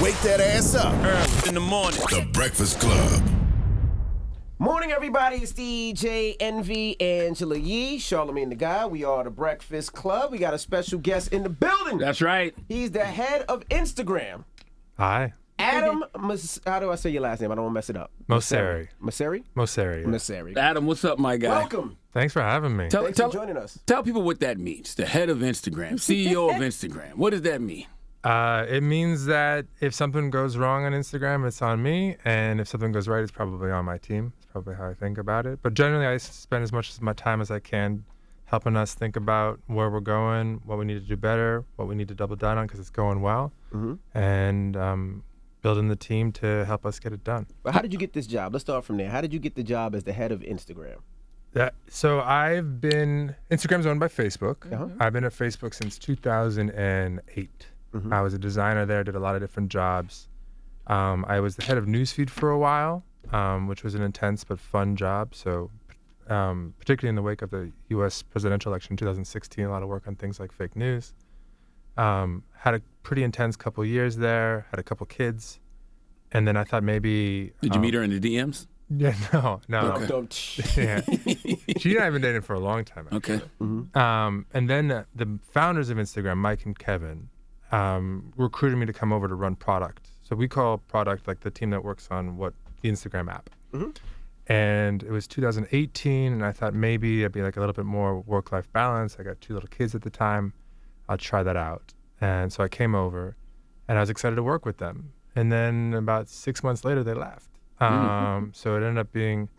Wake that ass up. Early in the morning. The Breakfast Club. Morning, everybody. It's DJ Envy, Angela Yee, Charlamagne the Guy. We are the Breakfast Club. We got a special guest in the building. That's right. He's the head of Instagram. Hi. Adam, how do I say your last name? I don't want to mess it up. Mosseri. Mosseri? Mosseri. Yeah. Mosseri. Adam, what's up, my guy? Welcome. Thanks for having me. Thanks for joining us. Tell people what that means. The head of Instagram, CEO of Instagram. What does that mean? It means that if something goes wrong on Instagram, it's on me, and if something goes right, it's probably on my team. It's probably how I think about it. But generally, I spend as much of my time as I can helping us think about where we're going, what we need to do better, what we need to double down on because it's going well, and building the team to help us get it done. But how did you get this job? Let's start from there. How did you get the job as the head of Instagram? So Instagram's owned by Facebook. I've been at Facebook since 2008. I was a designer there, did a lot of different jobs. I was the head of newsfeed for a while, which was an intense but fun job. So particularly in the wake of the U.S. presidential election in 2016, a lot of work on things like fake news. Had a pretty intense couple years there, had a couple kids, and then I thought maybe... Did you meet her in the DMs? Yeah, no. Okay. Yeah. She and I have been dating for a long time, actually. Okay. And then the founders of Instagram, Mike and Kevin, recruited me to come over to run product. So we call product like the team that works on the Instagram app. And it was 2018, and I thought maybe it'd be like a little bit more work-life balance. I got 2 little kids at the time. I'll try that out. And so I came over, and I was excited to work with them. And then about 6 months later, they left. So it ended up being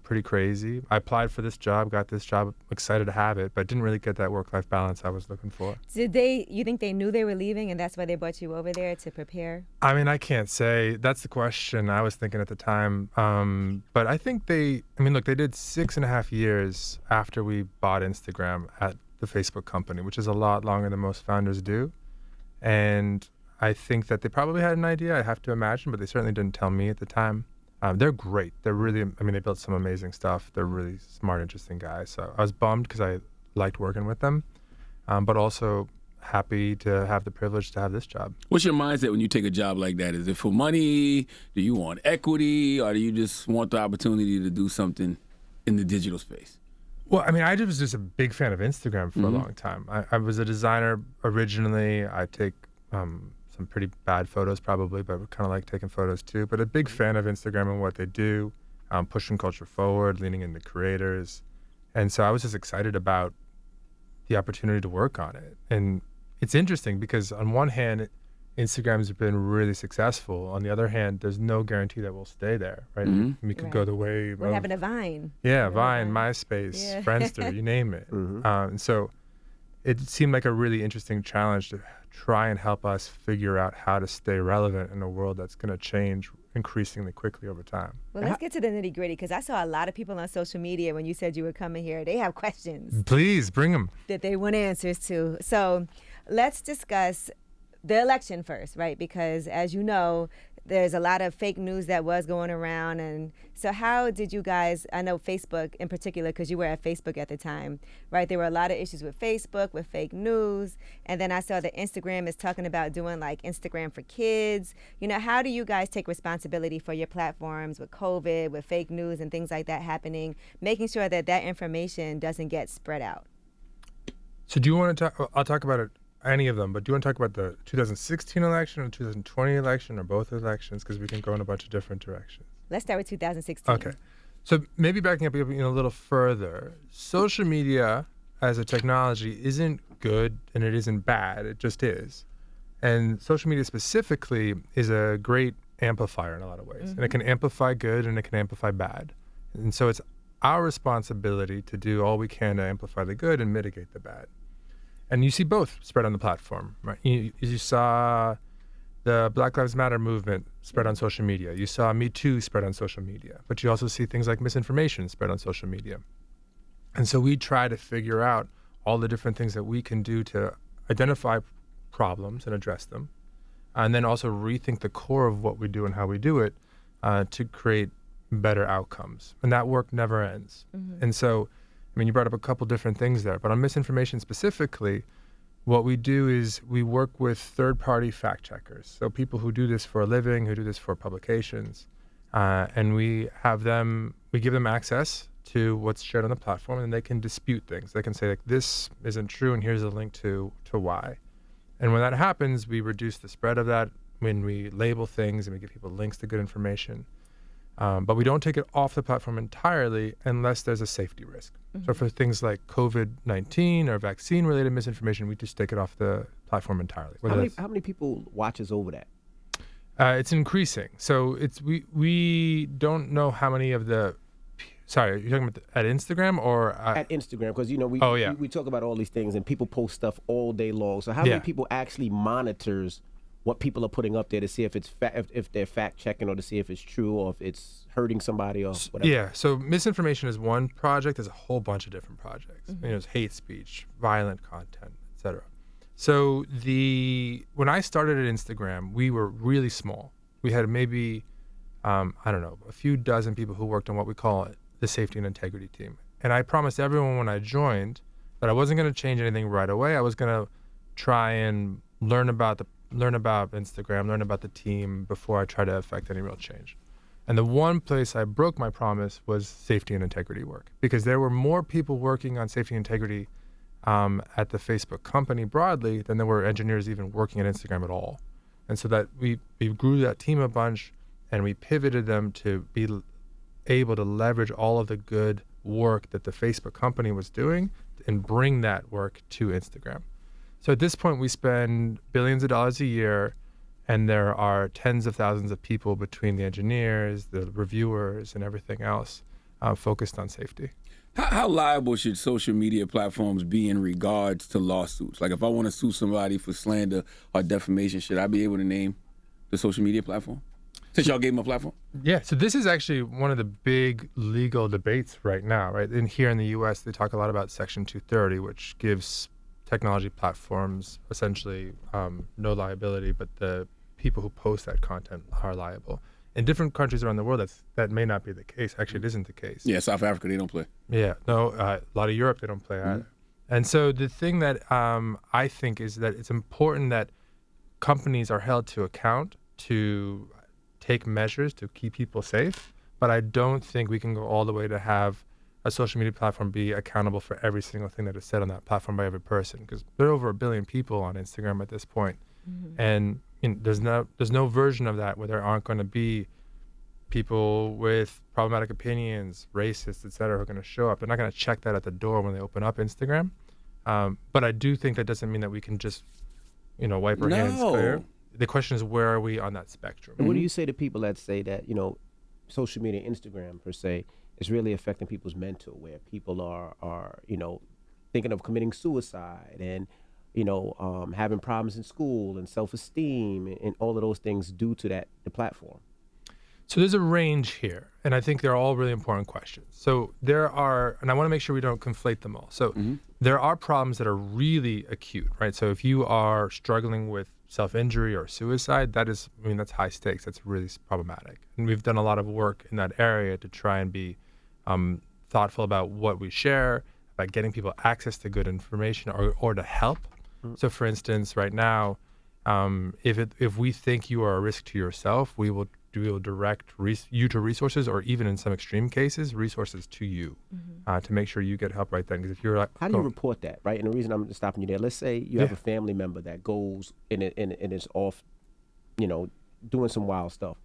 pretty crazy. I applied for this job, got this job, excited to have it, but didn't really get that work-life balance I was looking for. You think they knew they were leaving and that's why they brought you over there to prepare? I mean, I can't say. That's the question I was thinking at the time. But I think they did 6.5 years after we bought Instagram at the Facebook company, which is a lot longer than most founders do. And I think that they probably had an idea, I have to imagine, but they certainly didn't tell me at the time. They're great. They're really, they built some amazing stuff. They're really smart, interesting guys. So I was bummed because I liked working with them, but also happy to have the privilege to have this job. What's your mindset when you take a job like that? Is it for money? Do you want equity? Or do you just want the opportunity to do something in the digital space? Well, I was just a big fan of Instagram for a long time. I was a designer originally. I take some pretty bad photos probably, but I kind of like taking photos too. But a big fan of Instagram and what they do, pushing culture forward, leaning into creators. And so I was just excited about the opportunity to work on it. And it's interesting because on one hand, Instagram's been really successful. On the other hand, there's no guarantee that we'll stay there, right? We could go the way What happened to Vine? Yeah, Vine, MySpace, Friendster, you name it. And so it seemed like a really interesting challenge to try and help us figure out how to stay relevant in a world that's going to change increasingly quickly over time. Well, let's get to the nitty gritty because I saw a lot of people on social media when you said you were coming here. They have questions. Please bring them. That they want answers to. So let's discuss the election first, right? Because as you know, there's a lot of fake news that was going around. And so how did you guys, I know Facebook in particular, because you were at Facebook at the time, right? There were a lot of issues with Facebook, with fake news. And then I saw that Instagram is talking about doing like Instagram for kids. How do you guys take responsibility for your platforms with COVID, with fake news and things like that happening, making sure that that information doesn't get spread out? So do you want to talk, I'll talk about it, any of them, but do you want to talk about the 2016 election or 2020 election or both elections? Because we can go in a bunch of different directions. Let's start with 2016. Okay. So maybe backing up a little further, social media as a technology isn't good and it isn't bad. It just is. And social media specifically is a great amplifier in a lot of ways. And it can amplify good and it can amplify bad. And so it's our responsibility to do all we can to amplify the good and mitigate the bad. And you see both spread on the platform, right? You saw the Black Lives Matter movement spread on social media. You saw Me Too spread on social media. But you also see things like misinformation spread on social media. And so we try to figure out all the different things that we can do to identify problems and address them, and then also rethink the core of what we do and how we do it to create better outcomes. And that work never ends. And so, you brought up a couple different things there, but on misinformation specifically, what we do is we work with third-party fact checkers. So people who do this for a living, who do this for publications, and we give them access to what's shared on the platform, and they can dispute things. They can say, like, this isn't true, and here's a link to why. And when that happens, we reduce the spread of that when we label things and we give people links to good information. But we don't take it off the platform entirely unless there's a safety risk. So for things like COVID-19 or vaccine-related misinformation, we just take it off the platform entirely. How many people watches over that? It's increasing. So we don't know how many of the. Sorry, you're talking about at Instagram or at Instagram? Because we talk about all these things and people post stuff all day long. So how many people actually monitors what people are putting up there to see if it's if they're fact checking or to see if it's true or if it's hurting somebody or whatever? Yeah. So misinformation is one project. There's a whole bunch of different projects. There's hate speech, violent content, etc. So when I started at Instagram, we were really small. We had maybe a few dozen people who worked on what we call the safety and integrity team. And I promised everyone when I joined that I wasn't going to change anything right away. I was going to try and learn about Instagram, learn about the team before I try to affect any real change. And the one place I broke my promise was safety and integrity work, because there were more people working on safety and integrity at the Facebook company broadly than there were engineers even working at Instagram at all. And so that we grew that team a bunch, and we pivoted them to be able to leverage all of the good work that the Facebook company was doing and bring that work to Instagram. So at this point, we spend billions of dollars a year, and there are tens of thousands of people between the engineers, the reviewers, and everything else focused on safety. How liable should social media platforms be in regards to lawsuits? Like, if I want to sue somebody for slander or defamation, should I be able to name the social media platform? Since y'all gave them a platform? Yeah, so this is actually one of the big legal debates right now, right? Here in the U.S., they talk a lot about Section 230, which gives technology platforms essentially no liability, but the people who post that content are liable. In different countries around the world, that may not be the case. Actually, it isn't the case. Yeah, South Africa, they don't play. Yeah, no, a lot of Europe, they don't play either. And so the thing that I think is that it's important that companies are held to account to take measures to keep people safe, but I don't think we can go all the way to have a social media platform be accountable for every single thing that is said on that platform by every person, because there are over 1 billion people on Instagram at this point. And there's no version of that where there aren't going to be people with problematic opinions, racists, et cetera, who are going to show up. They're not going to check that at the door when they open up Instagram. But I do think that doesn't mean that we can just, wipe our hands clear. The question is, where are we on that spectrum? And what do you say to people that say that, social media, Instagram per se, is really affecting people's mental, where people are thinking of committing suicide and, having problems in school and self-esteem and all of those things due to the platform? So there's a range here, and I think they're all really important questions. So there are, and I want to make sure we don't conflate them all. So there are problems that are really acute, right? So if you are struggling with self-injury or suicide, that's high stakes. That's really problematic. And we've done a lot of work in that area to try and be thoughtful about what we share, about getting people access to good information or to help. So for instance, right now, if we think you are a risk to yourself, we will direct you to resources, or even in some extreme cases, resources to you to make sure you get help right then. Because if you're like, how do you report that, right? And the reason I'm stopping you there, let's say you have a family member that goes and is off, doing some wild stuff.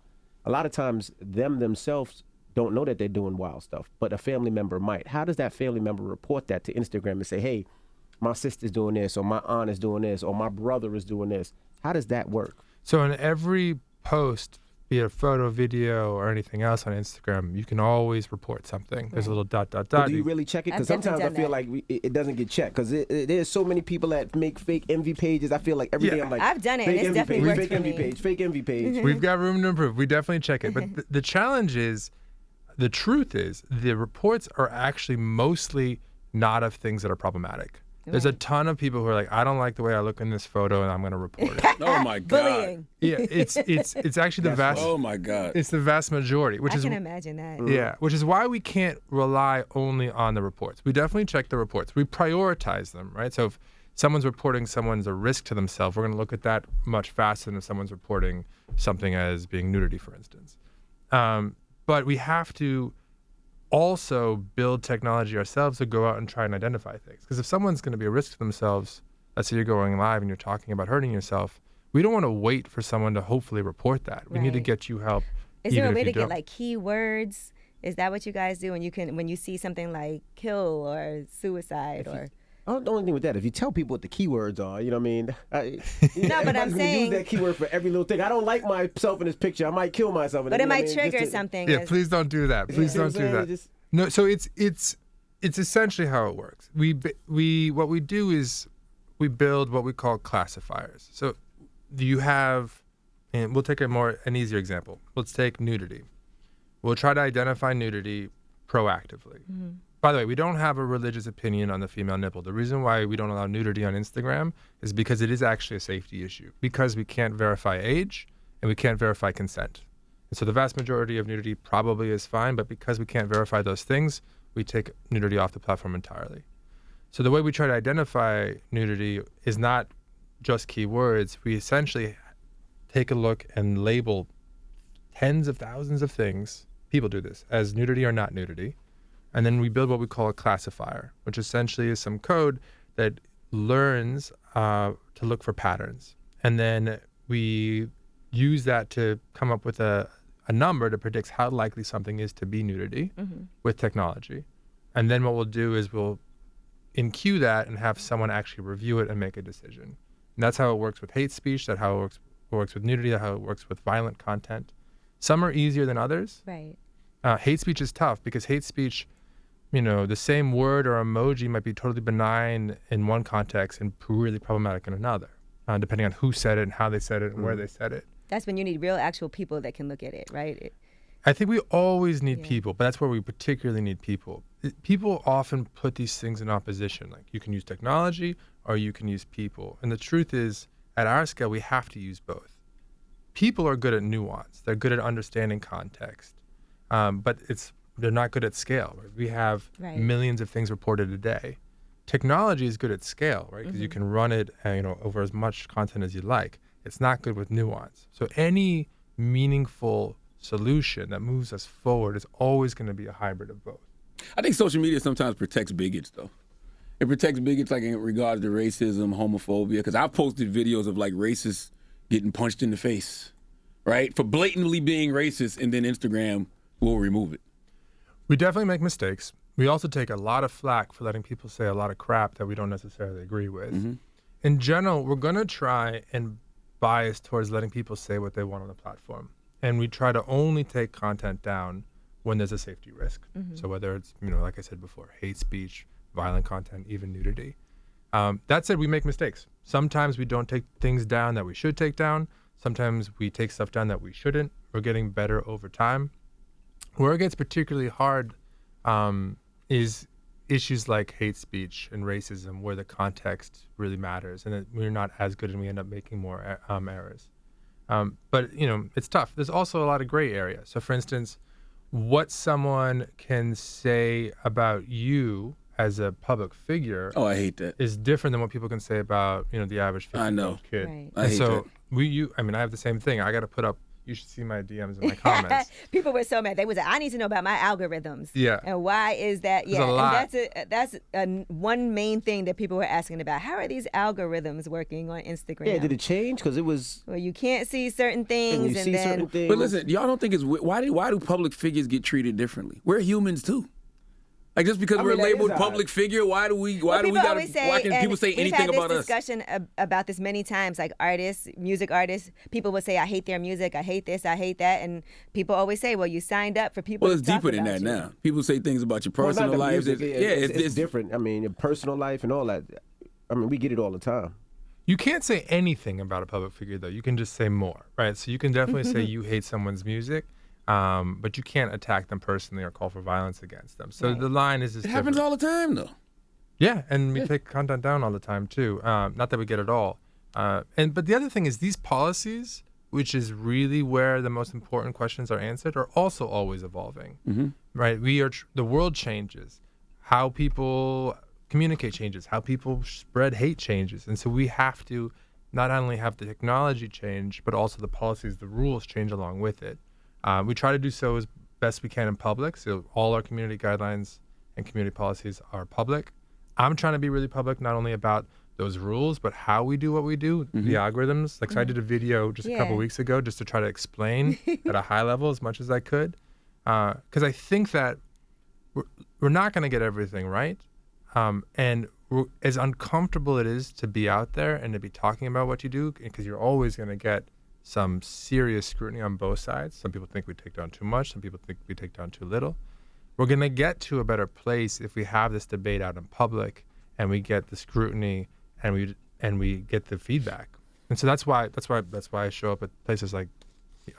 A lot of times, themselves don't know that they're doing wild stuff, but a family member might. How does that family member report that to Instagram and say, hey, my sister's doing this, or my aunt is doing this, or my brother is doing this? How does that work? So in every post, be it a photo, video, or anything else on Instagram, you can always report something. There's a little ... But do you really check it? Because sometimes I feel like it doesn't get checked, because there's so many people that make fake envy pages. I feel like every day I'm like, I've done it, and it's definitely worked for me. Fake envy page. We've got room to improve. We definitely check it. But the challenge is, the truth is, the reports are actually mostly not of things that are problematic. There's a ton of people who are like, I don't like the way I look in this photo, and I'm going to report it. Oh my God! Bullying. Yeah, it's actually the vast. Oh my God! It's the vast majority, I can imagine that. Yeah, which is why we can't rely only on the reports. We definitely check the reports. We prioritize them, right? So someone's reporting someone's a risk to themselves, we're going to look at that much faster than if someone's reporting something as being nudity, for instance. But we have to also build technology ourselves to go out and try and identify things. Because if someone's going to be a risk to themselves, let's say you're going live and you're talking about hurting yourself, we don't want to wait for someone to hopefully report that. We need to get you help. Is there a way to get like keywords? Is that what you guys do when you see something like kill or suicide or? The only thing with that, if you tell people what the keywords are, you know what I mean? No, but I'm saying use that keyword for every little thing. I don't like myself in this picture. I might kill myself. But it might trigger something. Yeah, please don't do that. Please don't do that. No, so it's essentially how it works. What we do is we build what we call classifiers. So you have, and we'll take an easier example. Let's take nudity. We'll try to identify nudity proactively. Mm-hmm. By the way, we don't have a religious opinion on the female nipple. The reason why we don't allow nudity on Instagram is because it is actually a safety issue, because we can't verify age and we can't verify consent. And so the vast majority of nudity probably is fine, but because we can't verify those things, we take nudity off the platform entirely. So the way we try to identify nudity is not just keywords. We essentially take a look and label tens of thousands of things, people do this, as nudity or not nudity. And then we build what we call a classifier, which essentially is some code that learns to look for patterns. And then we use that to come up with a number that predicts how likely something is to be nudity with technology. And then what we'll do is we'll in-queue that and have someone actually review it and make a decision. And that's how it works with hate speech, that's how it works with nudity, that's how it works with violent content. Some are easier than others. Right. Hate speech is tough because hate speech, the same word or emoji might be totally benign in one context and really problematic in another, depending on who said it and how they said it and where they said it. That's when you need real actual people that can look at it, right? I think we always need people, but that's where we particularly need people. People often put these things in opposition. Like, you can use technology or you can use people. And the truth is, at our scale, we have to use both. People are good at nuance. They're good at understanding context. But they're not good at scale. Right? We have millions of things reported a day. Technology is good at scale, right? Because you can run it over as much content as you like. It's not good with nuance. So any meaningful solution that moves us forward is always going to be a hybrid of both. I think social media sometimes protects bigots, though. It protects bigots, like in regards to racism, homophobia, because I've posted videos of like racists getting punched in the face, right, for blatantly being racist, and then Instagram will remove it. We definitely make mistakes. We also take a lot of flack for letting people say a lot of crap that we don't necessarily agree with. In general, we're going to try and bias towards letting people say what they want on the platform. And we try to only take content down when there's a safety risk. So whether it's, like I said before, hate speech, violent content, even nudity. That said, we make mistakes. Sometimes we don't take things down that we should take down. Sometimes we take stuff down that we shouldn't. We're getting better over time. Where it gets particularly hard is issues like hate speech and racism, where the context really matters, and we're not as good and we end up making more errors. But, it's tough. There's also a lot of gray area. So, for instance, what someone can say about you as a public figure I hate that. Is different than what people can say about, the average 15-year-old kid. Right. I hate that. I have the same thing. I got to put up, you should see my DMs and my comments. People were so mad. They was like, I need to know about my algorithms. Yeah. And why is that? There's a lot. And that's one main thing that people were asking about. How are these algorithms working on Instagram? Yeah, did it change? Because it was... Well, you can't see certain things. Certain things. But listen, y'all don't think it's... Why do public figures get treated differently? We're humans, too. Like, just because we're labeled public figure, why can people say anything about us? We've had this discussion about this many times, like artists, music artists, people would say, I hate their music, I hate this, I hate that, and people always say, well, you signed up for people to talk about you. Well, it's deeper than that now. People say things about your personal lives. It's different. I mean, your personal life and all that. I mean, we get it all the time. You can't say anything about a public figure, though. You can just say more, right? So you can definitely say you hate someone's music. But you can't attack them personally or call for violence against them. So the line is just happens all the time, though. Yeah, and we take content down all the time, too. Not that we get it all. But the other thing is these policies, which is really where the most important questions are answered, are also always evolving, right? The world changes. How people communicate changes, how people spread hate changes. And so we have to not only have the technology change, but also the policies, the rules change along with it. We try to do so as best we can in public. So all our community guidelines and community policies are public. I'm trying to be really public, not only about those rules, but how we do what we do, the algorithms. Like, so I did a video just a couple weeks ago just to try to explain at a high level as much as I could. Because I think that we're not going to get everything right. And as uncomfortable it is to be out there and to be talking about what you do, because you're always going to get some serious scrutiny on both sides. Some people think we take down too much. Some people think we take down too little. We're going to get to a better place if we have this debate out in public and we get the scrutiny and we get the feedback. And so that's why I show up at places like,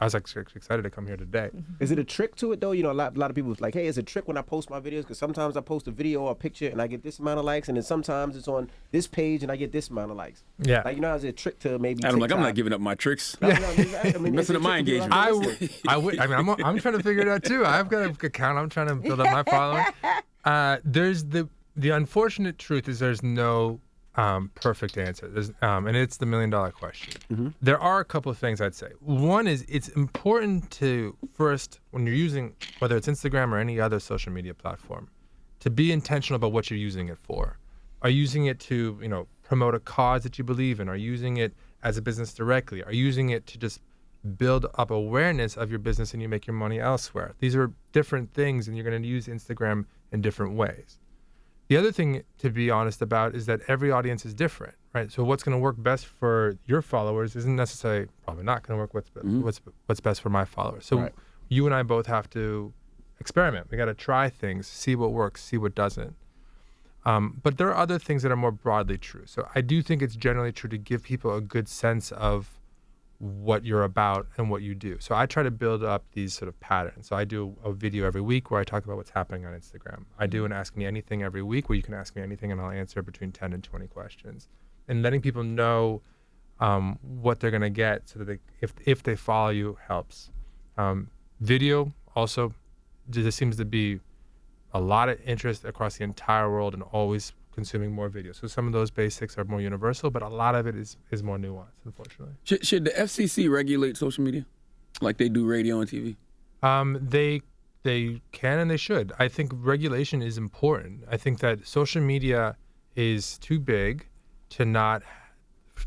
I was excited to come here today. Is it a trick to it though? You know, a lot of people like, hey, is it a trick when I post my videos? Because sometimes I post a video or a picture and I get this amount of likes, and then sometimes it's on this page and I get this amount of likes. Yeah. Like, you know, is it a trick to maybe? I'm TikTok? not giving up my tricks. I mean, Messing up my engagement. I'm trying to figure it out too. I've got an account. I'm trying to build up my following. There's the unfortunate truth is there's no perfect answer. And it's the $1 million question. There are a couple of things I'd say. One is it's important to first, when you're using, whether it's Instagram or any other social media platform, to be intentional about what you're using it for. Are you using it to, promote a cause that you believe in? Are you using it as a business directly? Are you using it to just build up awareness of your business and you make your money elsewhere? These are different things, and you're going to use Instagram in different ways. The other thing to be honest about is that every audience is different, right? So what's going to work best for your followers isn't necessarily probably not going to work what's best for my followers. So you and I both have to experiment. We got to try things, see what works, see what doesn't. But there are other things that are more broadly true. So I do think it's generally true to give people a good sense of what you're about and what you do. So I try to build up these sort of patterns. So I do a video every week where I talk about what's happening on Instagram. I do an Ask Me Anything every week where you can ask me anything and I'll answer between 10 and 20 questions. And letting people know what they're going to get so that if they follow you helps. Video also, there seems to be a lot of interest across the entire world and always consuming more video. So some of those basics are more universal, but a lot of it is more nuanced, unfortunately. Should the FCC regulate social media like they do radio and TV? They can and they should. I think regulation is important. I think that social media is too big to not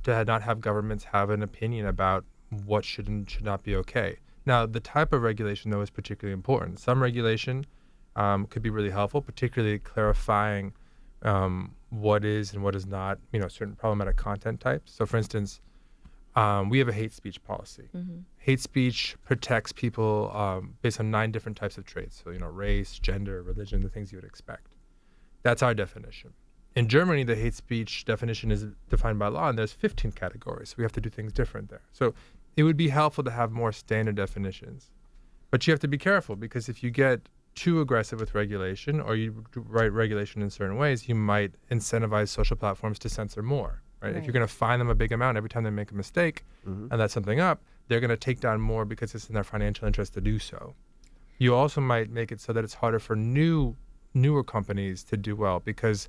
have governments have an opinion about what should and should not be okay. Now, the type of regulation, though, is particularly important. Some regulation could be really helpful, particularly clarifying what is and what is not, certain problematic content types. So for instance, we have a hate speech policy. Hate speech protects people based on 9 different types of traits. So, race, gender, religion, the things you would expect. That's our definition. In Germany, the hate speech definition is defined by law, and there's 15 categories. So we have to do things different there. So it would be helpful to have more standard definitions. But you have to be careful, because if you get too aggressive with regulation, or you write regulation in certain ways, you might incentivize social platforms to censor more, right? If you're going to fine them a big amount every time they make a mistake and that's something up, they're going to take down more because it's in their financial interest to do so. You also might make it so that it's harder for newer companies to do well, because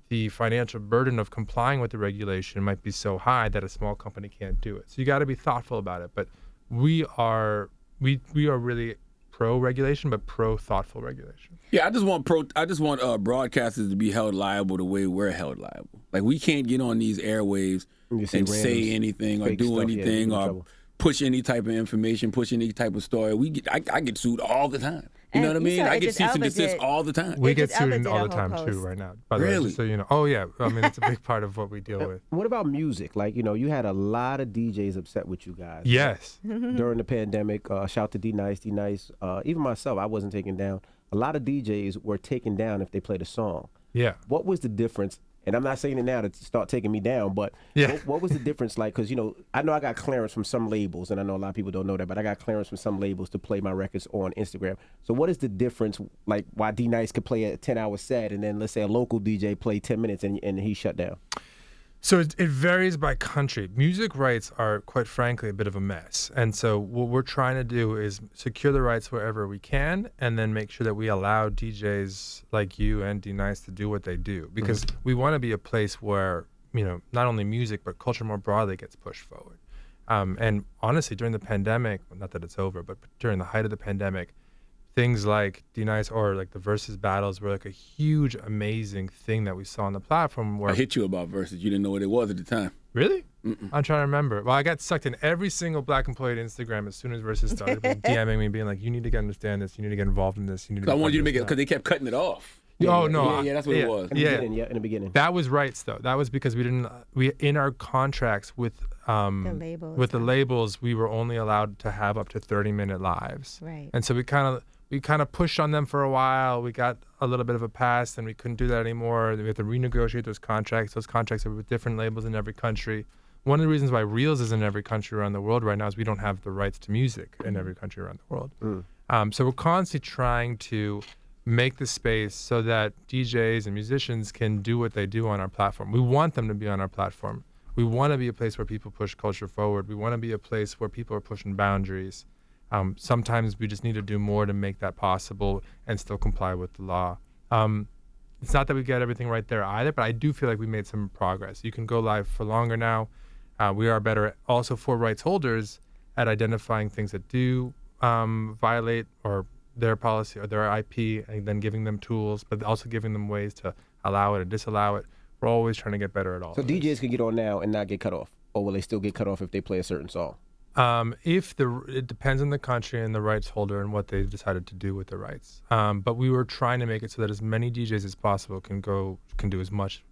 the financial burden of complying with the regulation might be so high that a small company can't do it. So you got to be thoughtful about it. But we are really pro-regulation, but pro-thoughtful regulation. Yeah, I just want broadcasters to be held liable the way we're held liable. Like, we can't get on these airwaves and say anything or do anything or push any type of information, push any type of story. I get sued all the time. You know what I mean? I get cease and desist all the time. We get sued all the time too right now. By the way, so you know. Oh yeah, I mean, it's a big part of what we deal with. What about music? Like, you had a lot of DJs upset with you guys. Yes. During the pandemic, shout to D Nice. Even myself, I wasn't taken down. A lot of DJs were taken down if they played a song. Yeah. What was the difference? And I'm not saying it now to start taking me down, but what was the difference like? Because, I know I got clearance from some labels, and I know a lot of people don't know that, but I got clearance from some labels to play my records on Instagram. So what is the difference, like, why D-Nice could play a 10-hour set, and then let's say a local DJ play 10 minutes and he shut down? So it varies by country. Music rights are, quite frankly, a bit of a mess. And so what we're trying to do is secure the rights wherever we can, and then make sure that we allow DJs like you and D-Nice to do what they do. Because we want to be a place where, not only music, but culture more broadly gets pushed forward. And honestly, during the pandemic, not that it's over, but during the height of the pandemic, things like D-Nice or like the Versus battles were like a huge, amazing thing that we saw on the platform. Where I hit you about Versus. You didn't know what it was at the time. Really? I'm trying to remember. Well, I got sucked in every single Black employee at Instagram as soon as Versus started DMing me, being like, "You need to understand this. You need to get involved in this. You need." I wanted you to make it because they kept cutting it off. Oh no! Yeah, that's what it was. In the beginning. That was rights though. That was because we in our contracts with the labels, we were only allowed to have up to 30-minute lives. Right. And so we kind of pushed on them for a while. We got a little bit of a pass, and we couldn't do that anymore. We have to renegotiate those contracts. Those contracts are with different labels in every country. One of the reasons why Reels is in every country around the world right now is we don't have the rights to music in every country around the world. So we're constantly trying to make the space so that DJs and musicians can do what they do on our platform. We want them to be on our platform. We want to be a place where people push culture forward. We want to be a place where people are pushing boundaries. Sometimes we just need to do more to make that possible and still comply with the law. It's not that we get everything right there either, but I do feel like we made some progress. You can go live for longer now. We are better also for rights holders at identifying things that do violate or their policy or their IP, and then giving them tools, but also giving them ways to allow it or disallow it. We're always trying to get better at all. So DJs can get on now and not get cut off, or will they still get cut off if they play a certain song? It depends on the country and the rights holder and what they've decided to do with the rights. But we were trying to make it so that as many DJs as possible can do as much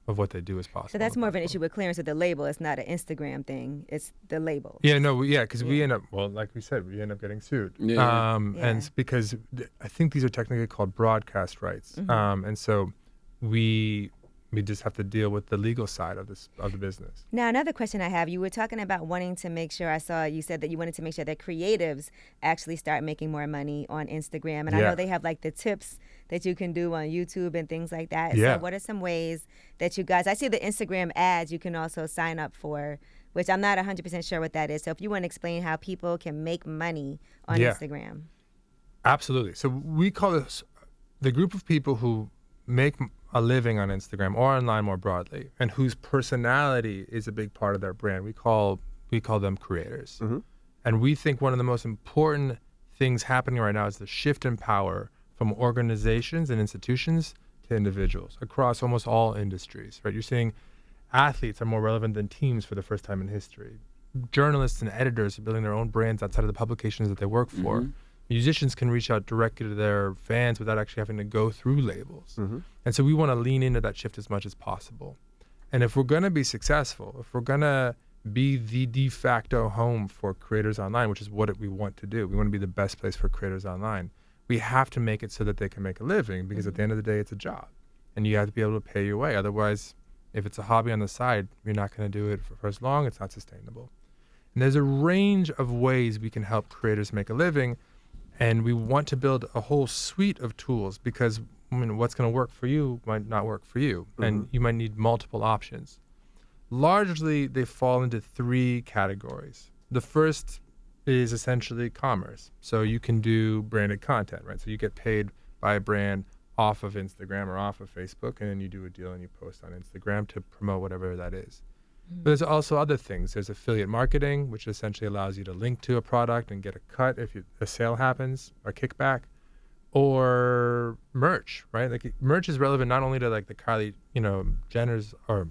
of what they do as possible. So that's more of an issue with clearance with the label. It's not an Instagram thing. It's the label. Yeah, no, because we end up, like we said, we end up getting sued. And it's because I think these are technically called broadcast rights. And so we just have to deal with the legal side of the business. Now, another question I have, you were talking about wanting to make sure, you said that you wanted to make sure that creatives actually start making more money on Instagram. And I know they have like the tips that you can do on YouTube and things like that. Yeah. So what are some ways that you guys, I see the Instagram ads you can also sign up for, which I'm not 100% sure what that is. So if you want to explain how people can make money on Instagram. Absolutely. So we call this the group of people who make a living on Instagram or online more broadly, and whose personality is a big part of their brand. We call them creators. And we think one of the most important things happening right now is the shift in power from organizations and institutions to individuals across almost all industries, right? You're seeing athletes are more relevant than teams for the first time in history. Journalists and editors are building their own brands outside of the publications that they work for. Musicians can reach out directly to their fans without actually having to go through labels. And so we want to lean into that shift as much as possible. And if we're going to be successful, if we're going to be the de facto home for creators online, which is what we want to do, we want to be the best place for creators online, we have to make it so that they can make a living, because at the end of the day, it's a job. And you have to be able to pay your way. Otherwise, if it's a hobby on the side, you're not going to do it for as long. It's not sustainable. And there's a range of ways we can help creators make a living. And we want to build a whole suite of tools, because what's going to work for you might not work for you. And you might need multiple options. Largely, they fall into three categories. The first is essentially commerce. So you can do branded content, right? So you get paid by a brand off of Instagram or off of Facebook, and then you do a deal and you post on Instagram to promote whatever that is. But there's also other things. There's affiliate marketing, which essentially allows you to link to a product and get a cut if a sale happens, or kickback, or merch, right? Like merch is relevant not only to like the Kylie, Jenners or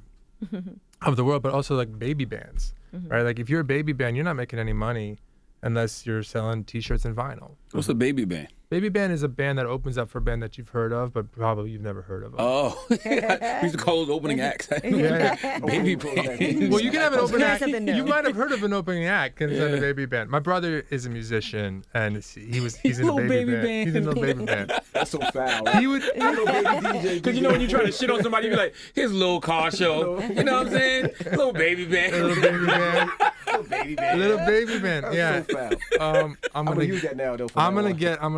of the world, but also like baby bands, right? Like if you're a baby band, you're not making any money unless you're selling T-shirts and vinyl. What's a baby band? Baby band is a band that opens up for a band that you've heard of, but probably you've never heard of. Oh, we used to call those opening acts. Baby band. Well, you can have an opening act. Something new. You might have heard of an opening act in a baby band. My brother is a musician, and he's in a baby band. He's in a baby band. That's so foul. Right? He would. Because when you try to shit on somebody, you be like, here's a little car show. You know what I'm saying? Little baby band. Little baby band. Little baby band. Yeah. So foul. I'm gonna use that now though. I'm gonna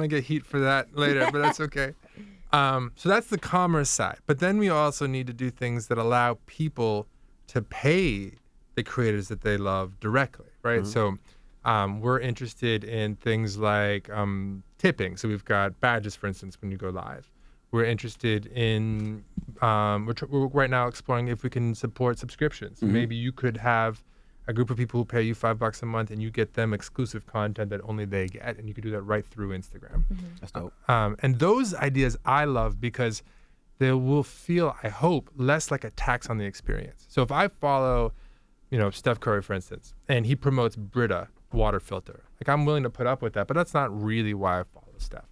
get heat for that later, but that's okay. So that's the commerce side. But then we also need to do things that allow people to pay the creators that they love directly, right? So we're interested in things like tipping. So we've got badges, for instance, when you go live. We're interested in, we're right now exploring if we can support subscriptions. Maybe you could have a group of people who pay you $5 a month and you get them exclusive content that only they get, and you can do that right through Instagram. That's dope. And those ideas I love because they will feel, I hope, less like a tax on the experience. So if I follow, Steph Curry, for instance, and he promotes Brita water filter, like I'm willing to put up with that, but that's not really why I follow Steph.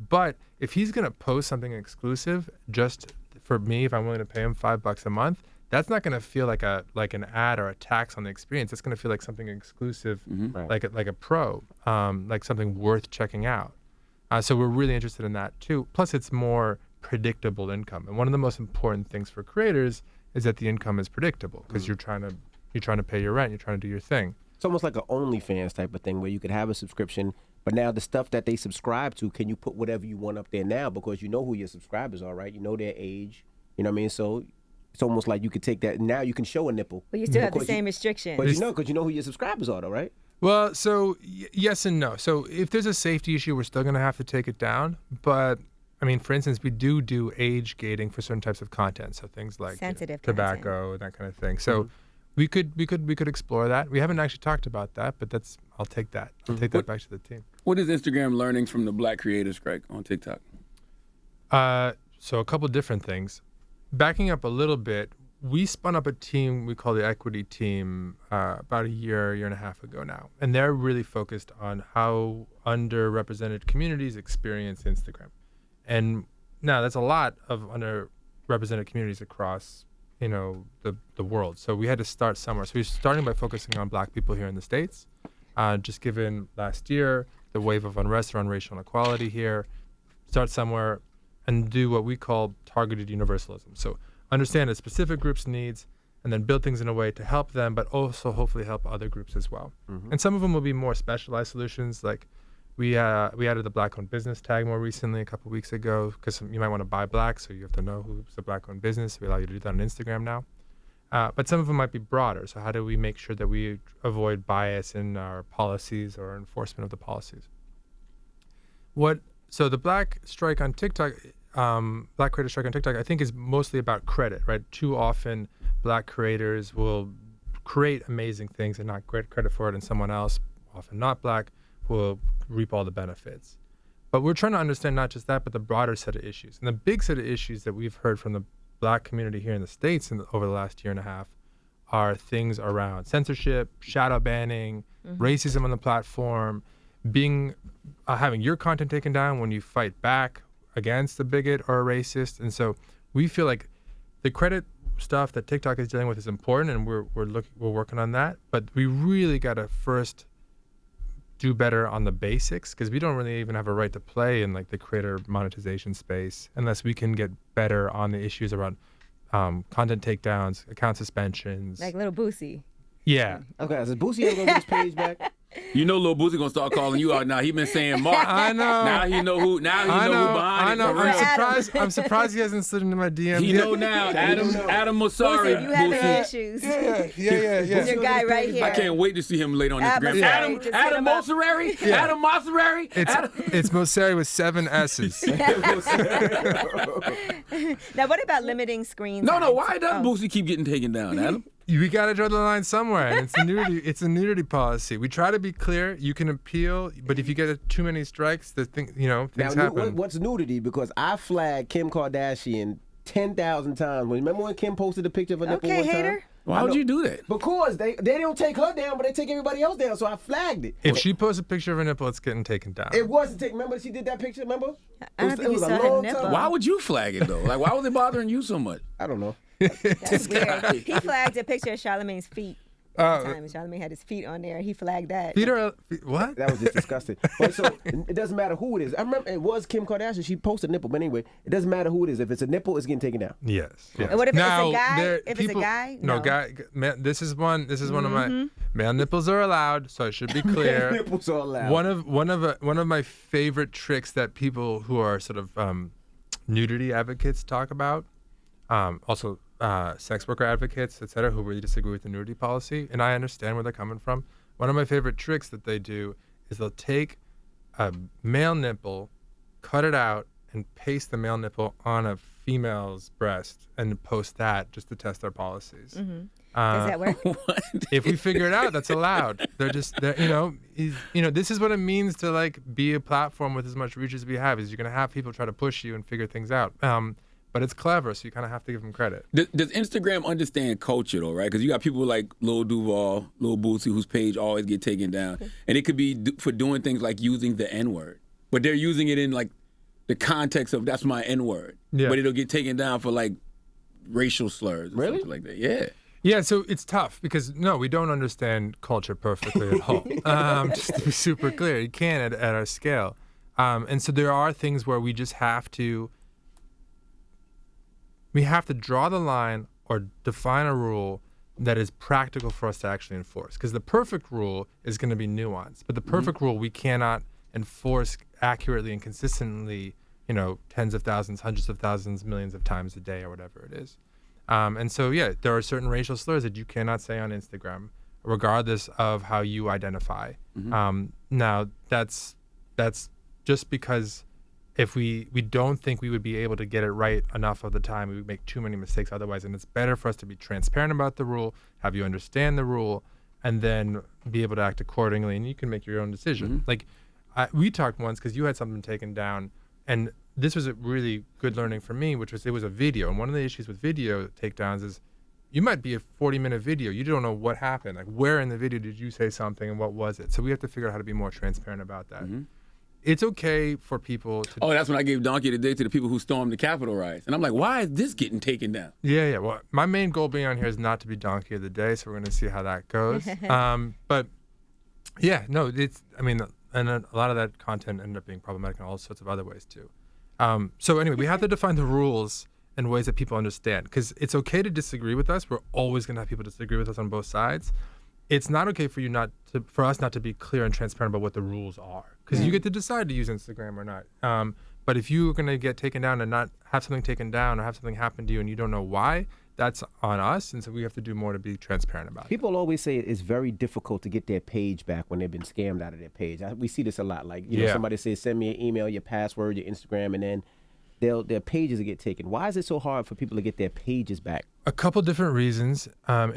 But if he's going to post something exclusive just for me, if I'm willing to pay him $5 a month, that's not going to feel like an ad or a tax on the experience. It's going to feel like something exclusive, Right. like a pro, like something worth checking out. So we're really interested in that too. Plus, it's more predictable income. And one of the most important things for creators is that the income is predictable because you're trying to pay your rent, you're trying to do your thing. It's almost like an OnlyFans type of thing where you could have a subscription, but now the stuff that they subscribe to, can you put whatever you want up there now because you know who your subscribers are, right? You know their age. You know what I mean? So it's almost like you could take that. Now you can show a nipple. But you still have the because same restrictions. But because you know who your subscribers are, though, right? Well, so yes and no. So if there's a safety issue, we're still going to have to take it down. But I mean, for instance, we do age gating for certain types of content. So things like Sensitive tobacco, that kind of thing. So we could explore that. We haven't actually talked about that, but I'll take that. I'll take that back to the team. What is Instagram learning from the Black creators, Greg, on TikTok? So a couple different things. Backing up a little bit, we spun up a team we call the Equity Team about a year and a half ago now. And they're really focused on how underrepresented communities experience Instagram. And now that's a lot of underrepresented communities across, the world. So we had to start somewhere. So we're starting by focusing on Black people here in the States. Just given last year, the wave of unrest around racial inequality here, start somewhere and do what we call targeted universalism. So understand a specific group's needs and then build things in a way to help them, but also hopefully help other groups as well. And some of them will be more specialized solutions. Like we added the Black-owned business tag more recently, a couple weeks ago, because you might want to buy Black, so you have to know who's the Black-owned business. We allow you to do that on Instagram now. But some of them might be broader. So how do we make sure that we avoid bias in our policies or enforcement of the policies? So the Black strike on TikTok, Black creator strike on TikTok, I think is mostly about credit, right? Too often Black creators will create amazing things and not get credit for it, and someone else, often not Black, will reap all the benefits. But we're trying to understand not just that, but the broader set of issues. And the big set of issues that we've heard from the Black community here in the States over the last year and a half are things around censorship, shadow banning, racism on the platform, having your content taken down when you fight back against a bigot or a racist. And so we feel like the credit stuff that TikTok is dealing with is important, and we're working on that. But we really got to first do better on the basics, because we don't really even have a right to play in like the creator monetization space unless we can get better on the issues around content takedowns, account suspensions. Like Little Boosie. Yeah. Okay, is Boosie ever gonna get his page back? You know Lil Boosie gonna start calling you out now. He been saying Mark. I know. Now he know who behind I know. it. For real. I'm surprised he hasn't slid into my DM. He know now. Adam Boosie, Mosseri. if you have any issues, Yeah. He's your guy right here. I can't wait to see him later on Instagram. Mosseri, Adam just hit him up. Mosseri? Yeah. Adam Mosseri? It's Mosseri with 7 S's. Now, what about limiting screen No, time? why does Boosie keep getting taken down, Adam? We got to draw the line somewhere, and it's a nudity. It's a nudity policy. We try to be clear. You can appeal, but if you get too many strikes, things Now, happen. what's nudity? Because I flagged Kim Kardashian 10,000 times. Remember when Kim posted a picture of a nipple Okay, one time? hater. Why would you do that? Because they don't take her down, but they take everybody else down. So I flagged it. If she posts a picture of a nipple, it's getting taken down. It wasn't taken. Remember she did that picture? Remember? I don't think you saw her nipple. Why would you flag it, though? Like, why was it bothering you so much? I don't know. That's weird. He flagged a picture of Charlamagne's feet. Time Charlamagne had his feet on there. He flagged that. What? That was just disgusting. But so it doesn't matter who it is. I remember it was Kim Kardashian. She posted a nipple, but anyway, it doesn't matter who it is. If it's a nipple, it's getting taken down. Yes. And what if Now, it's a guy? there- If people- it's a guy, No, guy. Man, this is one of my male nipples are allowed, so it should be clear. Nipples are allowed. One of my favorite tricks that people who are sort of nudity advocates talk about. Also, sex worker advocates, et cetera, who really disagree with the nudity policy, and I understand where they're coming from. One of my favorite tricks that they do is they'll take a male nipple, cut it out, and paste the male nipple on a female's breast and post that just to test their policies. Does that work? If we figure it out, that's allowed. They're this is what it means to like be a platform with as much reach as we have. Is you're gonna have people try to push you and figure things out. But it's clever, so you kind of have to give them credit. Does Instagram understand culture though, right? Because you got people like Lil Duval, Lil Boosie, whose page always get taken down, and it could be for doing things like using the N-word, but they're using it in like the context of that's my N-word, but it'll get taken down for like racial slurs or something like that. Yeah. Yeah, so it's tough because, no, we don't understand culture perfectly at all. Just to be super clear, you can't at our scale. And so there are things where we just have to draw the line or define a rule that is practical for us to actually enforce. Because the perfect rule is going to be nuanced, but the perfect rule we cannot enforce accurately and consistently, tens of thousands, hundreds of thousands, millions of times a day or whatever it is. And so, yeah, there are certain racial slurs that you cannot say on Instagram, regardless of how you identify. Now, that's just because if we don't think we would be able to get it right enough of the time, we would make too many mistakes otherwise. And it's better for us to be transparent about the rule, have you understand the rule, and then be able to act accordingly. And you can make your own decision. Like, we talked once because you had something taken down, and this was a really good learning for me, which was it was a video. And one of the issues with video takedowns is you might be a 40-minute video. You don't know what happened. Like, where in the video did you say something and what was it? So we have to figure out how to be more transparent about that. It's okay for people to... Oh, that's when I gave Donkey of the Day to the people who stormed the Capitol riots. And I'm like, why is this getting taken down? Yeah. Well, my main goal being on here is not to be Donkey of the Day, so we're going to see how that goes. But, yeah, no, and a lot of that content ended up being problematic in all sorts of other ways, too. So anyway, we have to define the rules in ways that people understand, because it's okay to disagree with us. We're always going to have people disagree with us on both sides. It's not okay for us not to be clear and transparent about what the rules are, because you get to decide to use Instagram or not. But if you're going to get taken down and not have something taken down or have something happen to you and you don't know why, that's on us. And so we have to do more to be transparent about it. People always say it's very difficult to get their page back when they've been scammed out of their page. We see this a lot. Like, somebody says, send me an email, your password, your Instagram, and then their pages will get taken. Why is it so hard for people to get their pages back? A couple different reasons. How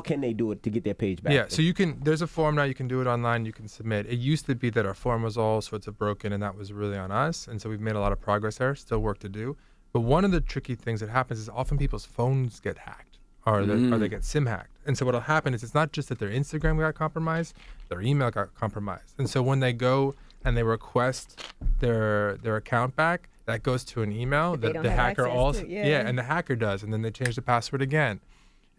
can they do it to get their page back? Yeah, so there's a form now, you can do it online, you can submit. It used to be that our form was all sorts of broken and that was really on us. And so we've made a lot of progress there, still work to do. But one of the tricky things that happens is often people's phones get hacked or they get SIM hacked. And so what'll happen is it's not just that their Instagram got compromised, their email got compromised. And so when they go and they request their account back, that goes to an email that the hacker also, and the hacker does, and then they change the password again.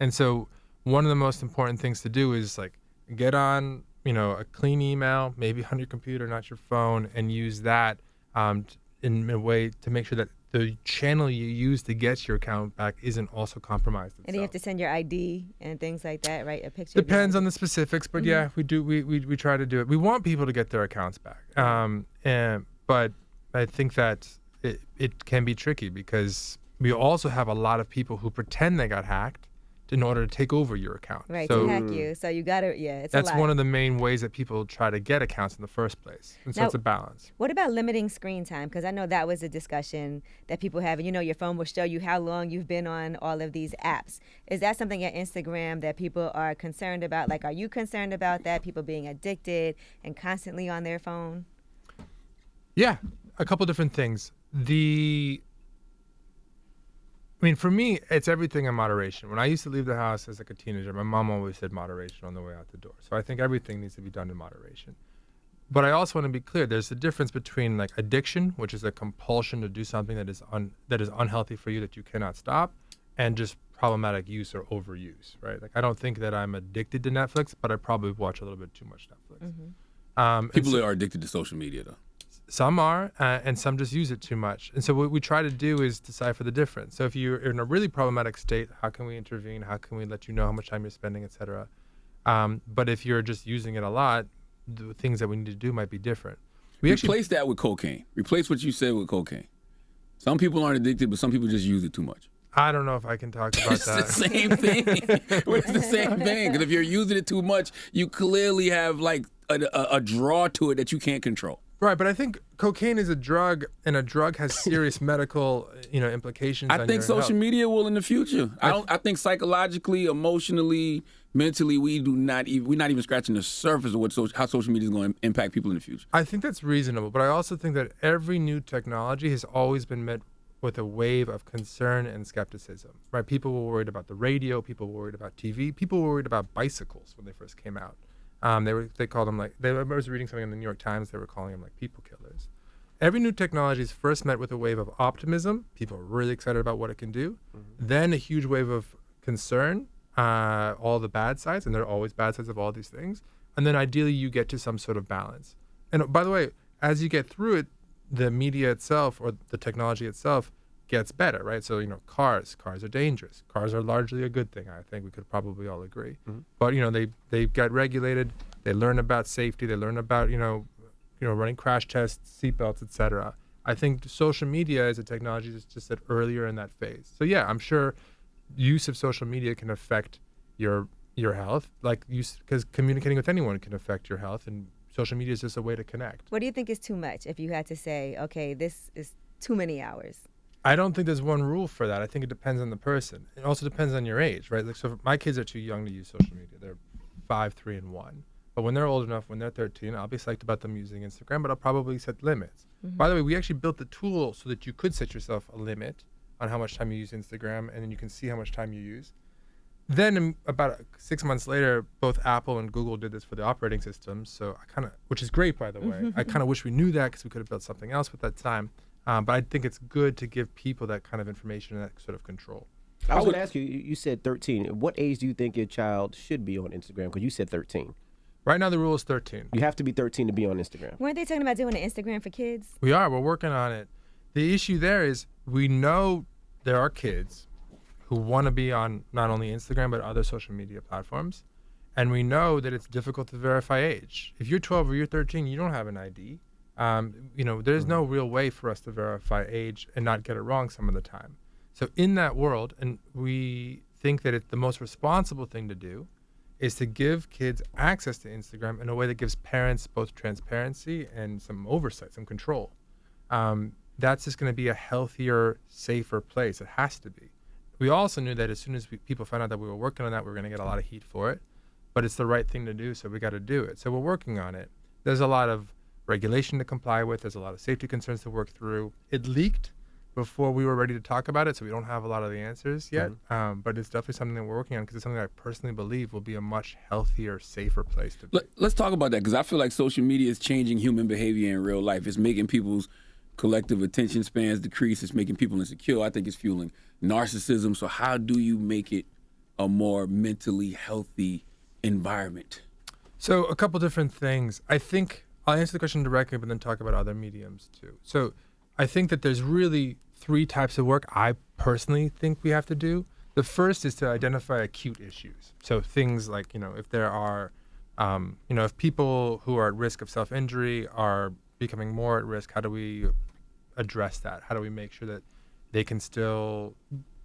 And so one of the most important things to do is like get on, a clean email, maybe on your computer, not your phone, and use that in a way to make sure that the channel you use to get your account back isn't also compromised itself. And you have to send your ID and things like that, right? A picture. Depends on the specifics, but yeah, we do. We try to do it. We want people to get their accounts back, but I think that it can be tricky because we also have a lot of people who pretend they got hacked in order to take over your account. Right, to hack you. So you got to, it's that's a lot. one of the main ways that people try to get accounts in the first place. And so now, it's a balance. What about limiting screen time? Because I know that was a discussion that people have. Your phone will show you how long you've been on all of these apps. Is that something at Instagram that people are concerned about? Like, are you concerned about that? People being addicted and constantly on their phone? Yeah, a couple different things. For me, it's everything in moderation. When I used to leave the house as like a teenager, my mom always said moderation on the way out the door. So I think everything needs to be done in moderation. But I also want to be clear. There's a difference between like addiction, which is a compulsion to do something that is unhealthy for you that you cannot stop, and just problematic use or overuse, right? Like I don't think that I'm addicted to Netflix, but I probably watch a little bit too much Netflix. People are addicted to social media, though. Some are, and some just use it too much. And so what we try to do is decipher the difference. So if you're in a really problematic state, how can we intervene? How can we let you know how much time you're spending, et cetera? But if you're just using it a lot, the things that we need to do might be different. Replace that with cocaine. Replace what you said with cocaine. Some people aren't addicted, but some people just use it too much. I don't know if I can talk about It's the that. same thing. It's the same thing. Because if you're using it too much, you clearly have like a draw to it that you can't control. Right, but I think cocaine is a drug, and a drug has serious medical, implications. I on think your social health. media will in the future. I think psychologically, emotionally, mentally, we're not even scratching the surface of how social media is going to impact people in the future. I think that's reasonable, but I also think that every new technology has always been met with a wave of concern and skepticism. Right? People were worried about the radio. People were worried about TV. People were worried about bicycles when they first came out. They called them I was reading something in the New York Times. They were calling them like people killers. Every new technology is first met with a wave of optimism. People are really excited about what it can do. Mm-hmm. Then a huge wave of concern, all the bad sides, and there are always bad sides of all these things. And then ideally you get to some sort of balance. And by the way, as you get through it, the media itself or the technology itself gets better, right? So, cars are dangerous. Cars are largely a good thing. I think we could probably all agree. Mm-hmm. But, they get regulated. They learn about safety. They learn about, running crash tests, seatbelts, etc. I think social media as a technology is just at earlier in that phase. So yeah, I'm sure use of social media can affect your health, because communicating with anyone can affect your health, and social media is just a way to connect. What do you think is too much if you had to say, okay, this is too many hours? I don't think there's one rule for that. I think it depends on the person. It also depends on your age, right? So my kids are too young to use social media. They're 5, 3, and 1. But when they're old enough, when they're 13, I'll be psyched about them using Instagram, but I'll probably set limits. Mm-hmm. By the way, we actually built the tool so that you could set yourself a limit on how much time you use Instagram, and then you can see how much time you use. Then about 6 months later, both Apple and Google did this for the operating systems. So which is great, by the way. I kind of wish we knew that, because we could have built something else with that time. But I think it's good to give people that kind of information and that sort of control. I was going to ask you, you said 13. What age do you think your child should be on Instagram? Because you said 13. Right now, the rule is 13. You have to be 13 to be on Instagram. Weren't they talking about doing an Instagram for kids? We're working on it. The issue there is we know there are kids who want to be on not only Instagram but other social media platforms. And we know that it's difficult to verify age. If you're 12 or you're 13, you don't have an ID. There's no real way for us to verify age and not get it wrong some of the time. So in that world, and we think that it's the most responsible thing to do, is to give kids access to Instagram in a way that gives parents both transparency and some oversight, some control. That's just going to be a healthier, safer place. It has to be. We also knew that as soon as people found out that we were working on that, we were going to get a lot of heat for it. But it's the right thing to do, so we got to do it. So we're working on it. There's a lot of regulation to comply with. There's a lot of safety concerns to work through. It leaked before we were ready to talk about it, so we don't have a lot of the answers yet. Mm-hmm. But it's definitely something that we're working on, because it's something that I personally believe will be a much healthier, safer place to be. Let's talk about that, because I feel like social media is changing human behavior in real life. It's making people's collective attention spans decrease. It's making people insecure. I think it's fueling narcissism. So how do you make it a more mentally healthy environment? So a couple different things. I think I'll answer the question directly, but then talk about other mediums too. So I think that there's really 3 types of work I personally think we have to do. The first is to identify acute issues. So things like, if there are, if people who are at risk of self-injury are becoming more at risk, how do we address that? How do we make sure that they can still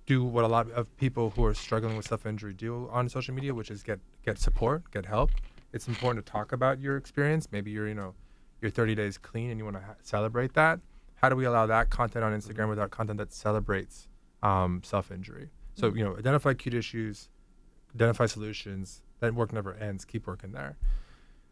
do what a lot of people who are struggling with self-injury do on social media, which is get support, get help. It's important to talk about your experience. Maybe you're 30 days clean and you want to celebrate that. How do we allow that content on Instagram without content that celebrates self-injury? So, identify acute issues, identify solutions. That work never ends. Keep working there.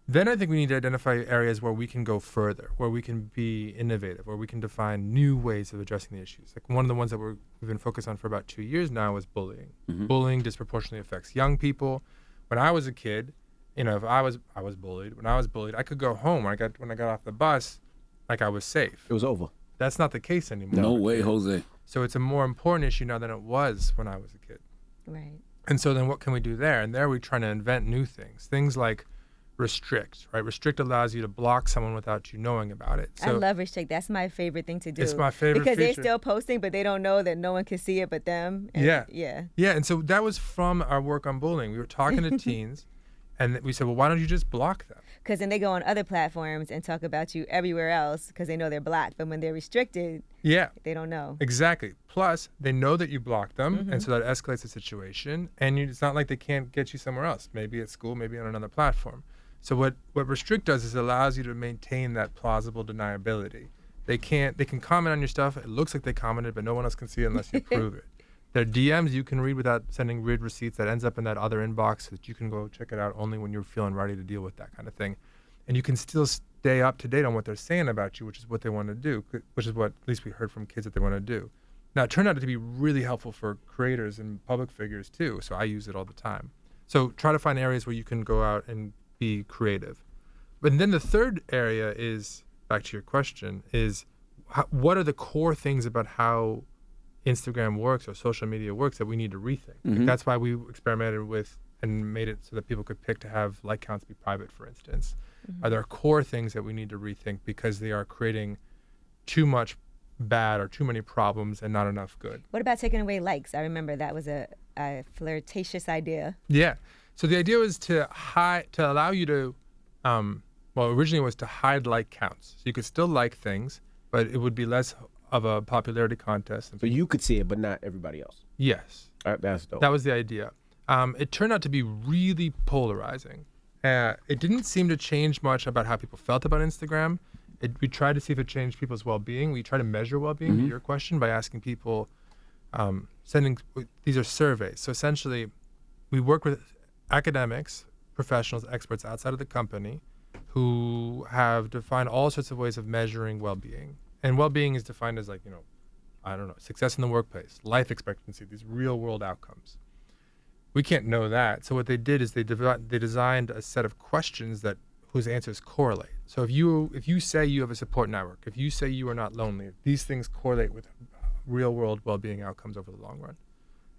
Then I think we need to identify areas where we can go further, where we can be innovative, where we can define new ways of addressing the issues. Like one of the ones that we've been focused on for about 2 years now is bullying. Mm-hmm. Bullying disproportionately affects young people. When I was a kid, if I was bullied. When I was bullied, I could go home. When I got off the bus, like I was safe. It was over. That's not the case anymore. No way, Jose. So it's a more important issue now than it was when I was a kid. Right. And so then what can we do there? And there we're trying to invent new things. Things like restrict, right? Restrict allows you to block someone without you knowing about it. So I love restrict. That's my favorite thing to do. It's my favorite because feature. they're still posting, but they don't know that no one can see it but them. And Yeah. And so that was from our work on bullying. We were talking to teens, And we said, well, why don't you just block them? Because then they go on other platforms and talk about you everywhere else because they know they're blocked. But when they're restricted, Yeah, they don't know. exactly. Plus, they know that you blocked them, and so that escalates the situation. And it's not like they can't get you somewhere else, maybe at school, maybe on another platform. So what Restrict does is it allows you to maintain that plausible deniability. They can comment on your stuff. It looks like they commented, but no one else can see it unless you prove it. Their DMs you can read without sending weird receipts that ends up in that other inbox so that you can go check it out only when you're feeling ready to deal with that kind of thing. And you can still stay up to date on what they're saying about you, which is what they want to do, which is what at least we heard from kids that they want to do. Now, it turned out to be really helpful for creators and public figures too, so I use it all the time. So try to find areas where you can go out and be creative. But then the third area is, back to your question, is what are the core things about how Instagram works or social media works that we need to rethink? Like that's why we experimented with and made it so that people could pick to have like counts be private, for instance. Are there core things that we need to rethink because they are creating too much bad or too many problems and not enough good? What about taking away likes? I remember that was a flirtatious idea. Yeah. So the idea was to allow you to, originally it was to hide like counts. So you could still like things, but it would be less of a popularity contest. So you could see it, but not everybody else. Yes. All right, that's dope. That was the idea. It turned out to be really polarizing. It didn't seem to change much about how people felt about Instagram. We tried to see if it changed people's well-being. We try to measure well-being, to your question, by asking people, these are surveys. So essentially, we work with academics, professionals, experts outside of the company who have defined all sorts of ways of measuring well-being. And well-being is defined as success in the workplace, life expectancy, these real-world outcomes. We can't know that. So what they did is they designed a set of questions whose answers correlate. So if you say you have a support network, if you say you are not lonely, these things correlate with real-world well-being outcomes over the long run.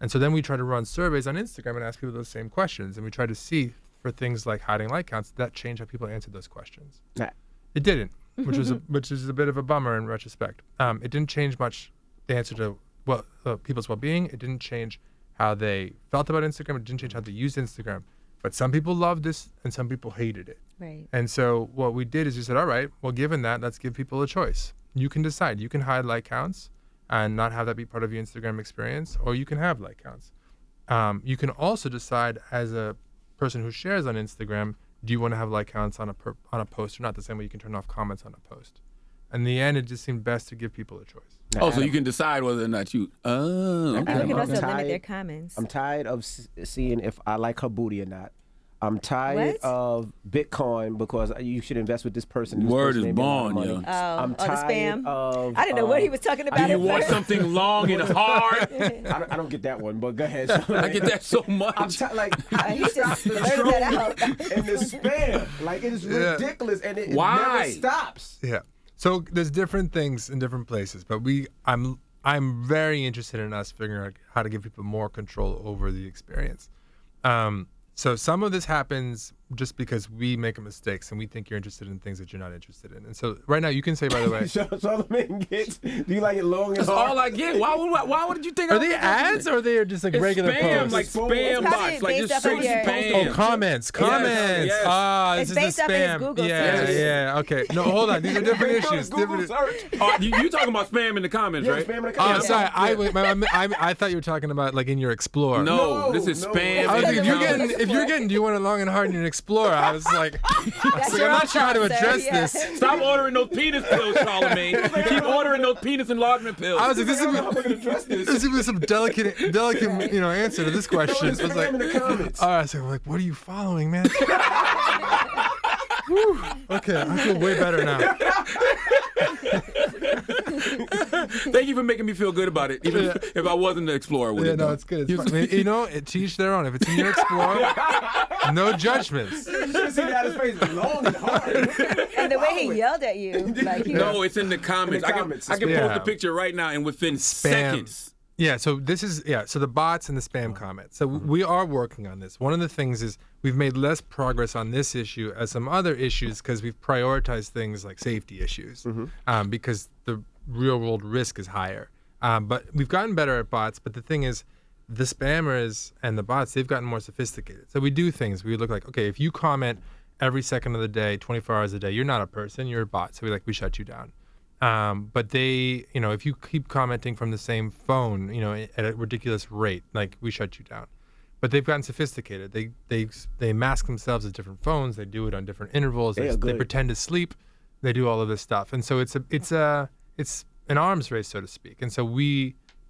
And so then we try to run surveys on Instagram and ask people those same questions, and we try to see for things like hiding like counts that change how people answered those questions. Nah. It didn't, which is a bit of a bummer in retrospect. It didn't change much the answer to people's well-being. It didn't change how they felt about Instagram. It didn't change how they used Instagram. But some people loved this and some people hated it. Right. And so what we did is we said, all right, well, given that, let's give people a choice. You can decide. You can hide like counts and not have that be part of your Instagram experience, or you can have like counts. You can also decide as a person who shares on Instagram, do you want to have like counts on a post or not? The same way you can turn off comments on a post. In the end, it just seemed best to give people a choice. Oh, so you can decide whether or not you. Oh, You okay. can also limit tired. their comments. I'm tired of seeing if I like her booty or not. I'm tired What? of Bitcoin because you should invest with this person. This Word person is made me a lot of born, money. yo. I'm the tired spam. of. I didn't know what he was talking about. Do you at want first. something long and hard? I don't get that one, but go ahead. I get that so I'm much. how He you just stop the blurted troll that out. and the spam. Like it is ridiculous, and it Why? never stops. Yeah. So there's different things in different places, but I'm very interested in us figuring out how to give people more control over the experience. So some of this happens just because we make mistakes and we think you're interested in things that you're not interested in. And so right now you can say, by the way, Charlamagne gets. Do you like it long and That's hard? all I get. Why would you think? are I they would ads or are they just like It's regular spam, posts? like spam It's bots, like based just off of straight your- spam. Oh, comments. yes. Ah, It's this is based off of his spam. Google yeah, search. yeah. Okay. No, hold on. These are different issues. Google Different. search. Oh, you talking about spam in the comments, Yeah, right? spam in the Oh, comments. sorry. I thought you were talking about like in your Explorer. No, this is No. spam. I was in like, the comments. if you're getting, do you want it long and hard in your Explorer? I was like, That's I'm your not own sure how to fault, sir. address Yeah. this. Stop ordering those penis pills, Charlamagne. You keep ordering those penis enlargement pills. I was like, this I don't know how I'm gonna is address this. this is some delicate, answer to this question. It's I was spam like, in the comments. all right, so I'm like, what are you following, man? Whew. Okay, I feel way better now. Thank you for making me feel good about it, even if I wasn't the explorer with Yeah, it. no, though. it's good. It's fine. I mean, to each their own. If it's in your Explorer, no judgments. You should have seen that his face long and hard. And the way he yelled at you, like he No, it's in the comments. In the comments. I can Yeah. post a picture right now, and within seconds. Yeah, so this is, so the bots and the spam comments. So we are working on this. One of the things is we've made less progress on this issue as some other issues because we've prioritized things like safety issues because the real world risk is higher. But we've gotten better at bots. But the thing is, the spammers and the bots, they've gotten more sophisticated. So we do things. We look like, okay, if you comment every second of the day, 24 hours a day, you're not a person, you're a bot. So we shut you down. But they, if you keep commenting from the same phone, at a ridiculous rate, like we shut you down. But they've gotten sophisticated. They mask themselves as different phones. They do it on different intervals. They pretend to sleep. They do all of this stuff. And so it's an arms race, so to speak. And so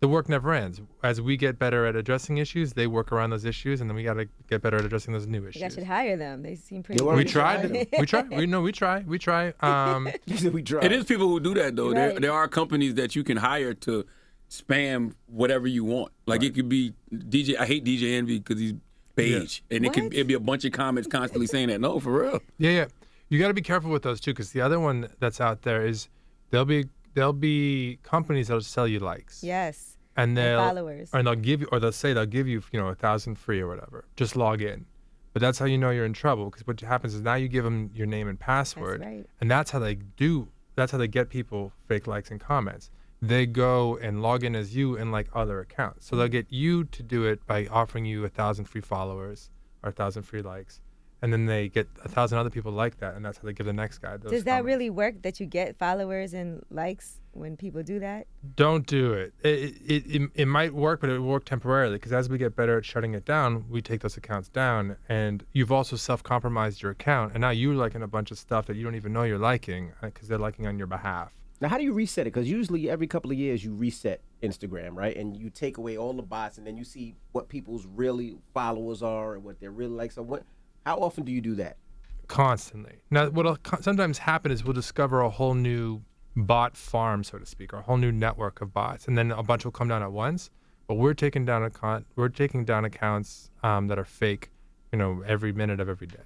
the work never ends. As we get better at addressing issues, they work around those issues, and then we got to get better at addressing those new issues. You guys should hire them. They seem pretty. We try. We try. We try. We try. It is people who do that though. Right. There are companies that you can hire to spam whatever you want. Like it could be DJ. I hate DJ Envy because he's beige, and it'd be a bunch of comments constantly saying that. No, for real. Yeah. You got to be careful with those too, because the other one that's out there is there'll be companies that'll sell you likes. Yes. And followers. They'll give you, or they'll say they'll give you, 1,000 free or whatever. Just log in. But that's how you know you're in trouble, because what happens is now you give them your name and password, That's right. and that's how they do. That's how they get people fake likes and comments. They go and log in as you in like other accounts. So they'll get you to do it by offering you 1,000 free followers or 1,000 free likes. And then they get 1,000 other people like that, and that's how they give the next guy those Does that comments. really work, that you get followers and likes when people do that? Don't do it. It might work, but it will work temporarily, because as we get better at shutting it down, we take those accounts down, and you've also self-compromised your account, and now you're liking a bunch of stuff that you don't even know you're liking because they're liking on your behalf. Now, how do you reset it? Because usually every couple of years you reset Instagram, right? And you take away all the bots, and then you see what people's really followers are and what their real likes are. How often do you do that? Constantly. Now, what'll sometimes happen is we'll discover a whole new bot farm, so to speak, or a whole new network of bots, and then a bunch will come down at once. But we're taking down accounts that are fake, every minute of every day.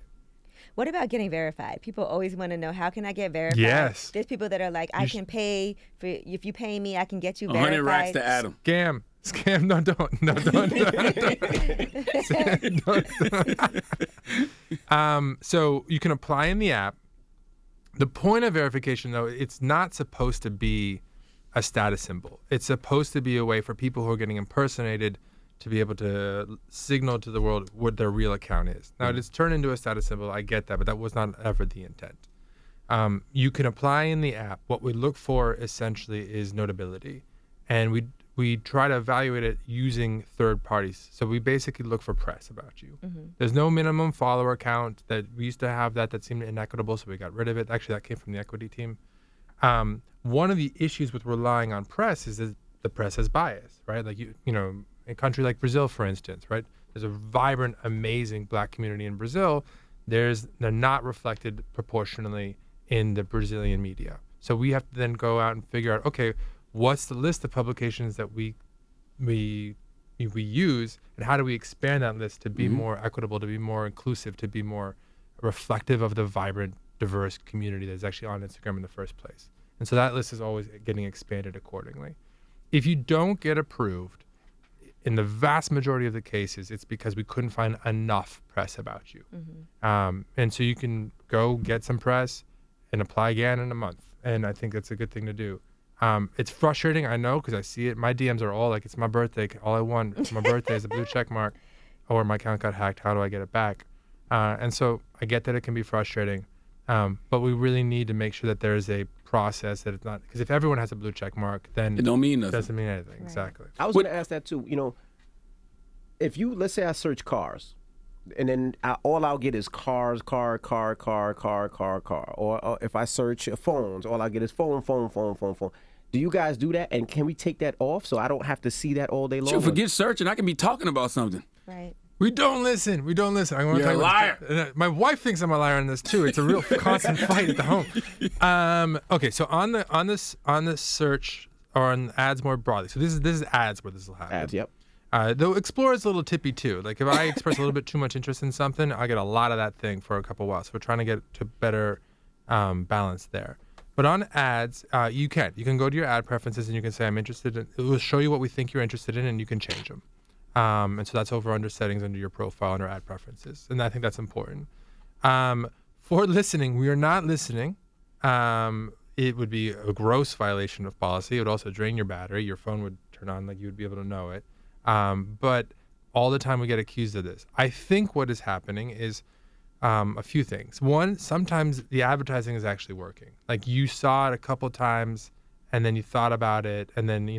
What about getting verified? People always want to know, how can I get verified? Yes. There's people that are like, I can pay for, if you pay me, I can get you verified. 100 racks to Adam. Scam. Don't. So you can apply in the app. The point of verification, though, it's not supposed to be a status symbol. It's supposed to be a way for people who are getting impersonated to be able to signal to the world what their real account is. Now, it's turned into a status symbol. I get that, but that was not ever the intent. You can apply in the app. What we look for essentially is notability, and we try to evaluate it using third parties. So we basically look for press about you. Mm-hmm. There's no minimum follower count. That we used to have that seemed inequitable, so we got rid of it. Actually, that came from the equity team. One of the issues with relying on press is that the press has bias, right? Like in a country like Brazil, for instance, right? There's a vibrant, amazing Black community in Brazil. They're not reflected proportionally in the Brazilian media. So we have to then go out and figure out, okay, what's the list of publications that we use, and how do we expand that list to be more equitable, to be more inclusive, to be more reflective of the vibrant, diverse community that's actually on Instagram in the first place. And so that list is always getting expanded accordingly. If you don't get approved, in the vast majority of the cases, it's because we couldn't find enough press about you. Mm-hmm. And so you can go get some press and apply again in a month. And I think that's a good thing to do. It's frustrating, I know, because I see it. My DMs are all like, it's my birthday. All I want for my birthday is a blue check mark, or my account got hacked. How do I get it back? And so I get that it can be frustrating, but we really need to make sure that there is a process, that it's not, because if everyone has a blue check mark, then it don't mean nothing. It doesn't mean anything. Right. Exactly. I was going to ask that too. If let's say I search cars, and then all I'll get is cars, car. Or if I search phones, all I get is phone. Do you guys do that? And can we take that off so I don't have to see that all day long? Sure, forget searching. I can be talking about something. Right. We don't listen. I'm gonna You're tell a liar. My wife thinks I'm a liar on this too. It's a real constant fight at the home. Okay, so on the search, or on ads more broadly. So this is ads where this will happen. Ads, yep. Though Explorer is a little tippy too. Like if I express a little bit too much interest in something, I get a lot of that thing for a couple of while. So we're trying to get to better balance there. But on ads, you can go to your ad preferences and you can say, I'm interested in, it will show you what we think you're interested in, and you can change them. And so that's over under settings under your profile under ad preferences. And I think that's important. For listening, we are not listening. It would be a gross violation of policy. It would also drain your battery. Your phone would turn on, like you would be able to know it. But all the time we get accused of this. I think what is happening is a few things. One, sometimes the advertising is actually working. Like you saw it a couple times, and then you thought about it, and then you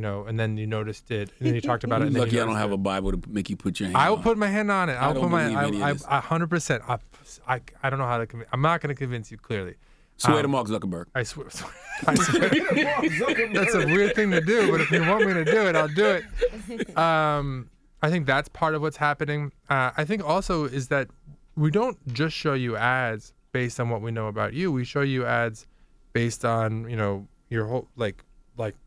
noticed it, and then you talked about it. And Lucky then I don't have a Bible to make you put your hand I will on. put my hand on it. I don't believe any of this. 100%. I don't know how to convince. I'm not going to convince you clearly. Swear to Mark Zuckerberg. I swear. I swear. That's a weird thing to do, but if you want me to do it, I'll do it. I think that's part of what's happening. I think also is that we don't just show you ads based on what we know about you. We show you ads based on, your whole, like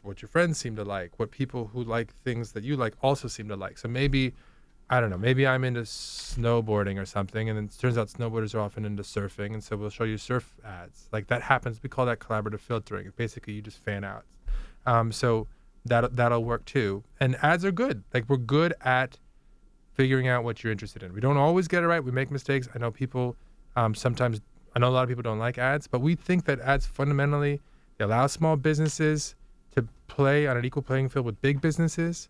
what your friends seem to like, what people who like things that you like also seem to like. So maybe, I don't know, maybe I'm into snowboarding or something, and then it turns out snowboarders are often into surfing, and so we'll show you surf ads. Like that happens. We call that collaborative filtering. Basically, you just fan out. So that'll work too. And ads are good. Like we're good at figuring out what you're interested in. We don't always get it right. We make mistakes. I know people sometimes. I know a lot of people don't like ads, but we think that ads fundamentally they allow small businesses to play on an equal playing field with big businesses.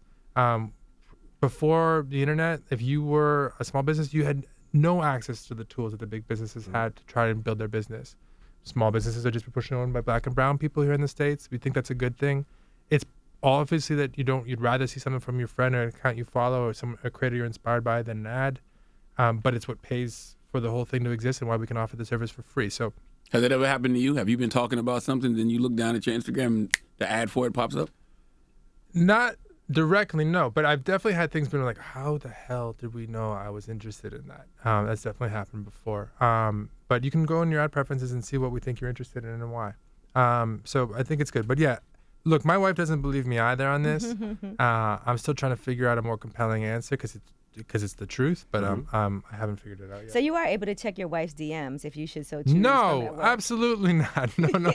Before the internet, if you were a small business, you had no access to the tools that the big businesses had to try and build their business. Small businesses are disproportionately owned by Black and brown people here in the States. We think that's a good thing. It's obviously that you'd rather see something from your friend or an account you follow or a creator you're inspired by than an ad. But it's what pays for the whole thing to exist and why we can offer the service for free. So, has that ever happened to you? Have you been talking about something, then you look down at your Instagram and the ad for it pops up? Not directly, no. But I've definitely had things been like, how the hell did we know I was interested in that? That's definitely happened before. But you can go in your ad preferences and see what we think you're interested in and why. So I think it's good. But yeah, look, my wife doesn't believe me either on this. I'm still trying to figure out a more compelling answer because it's the truth, but I haven't figured it out yet. So you are able to check your wife's DMs if you should so choose. No, absolutely not. No.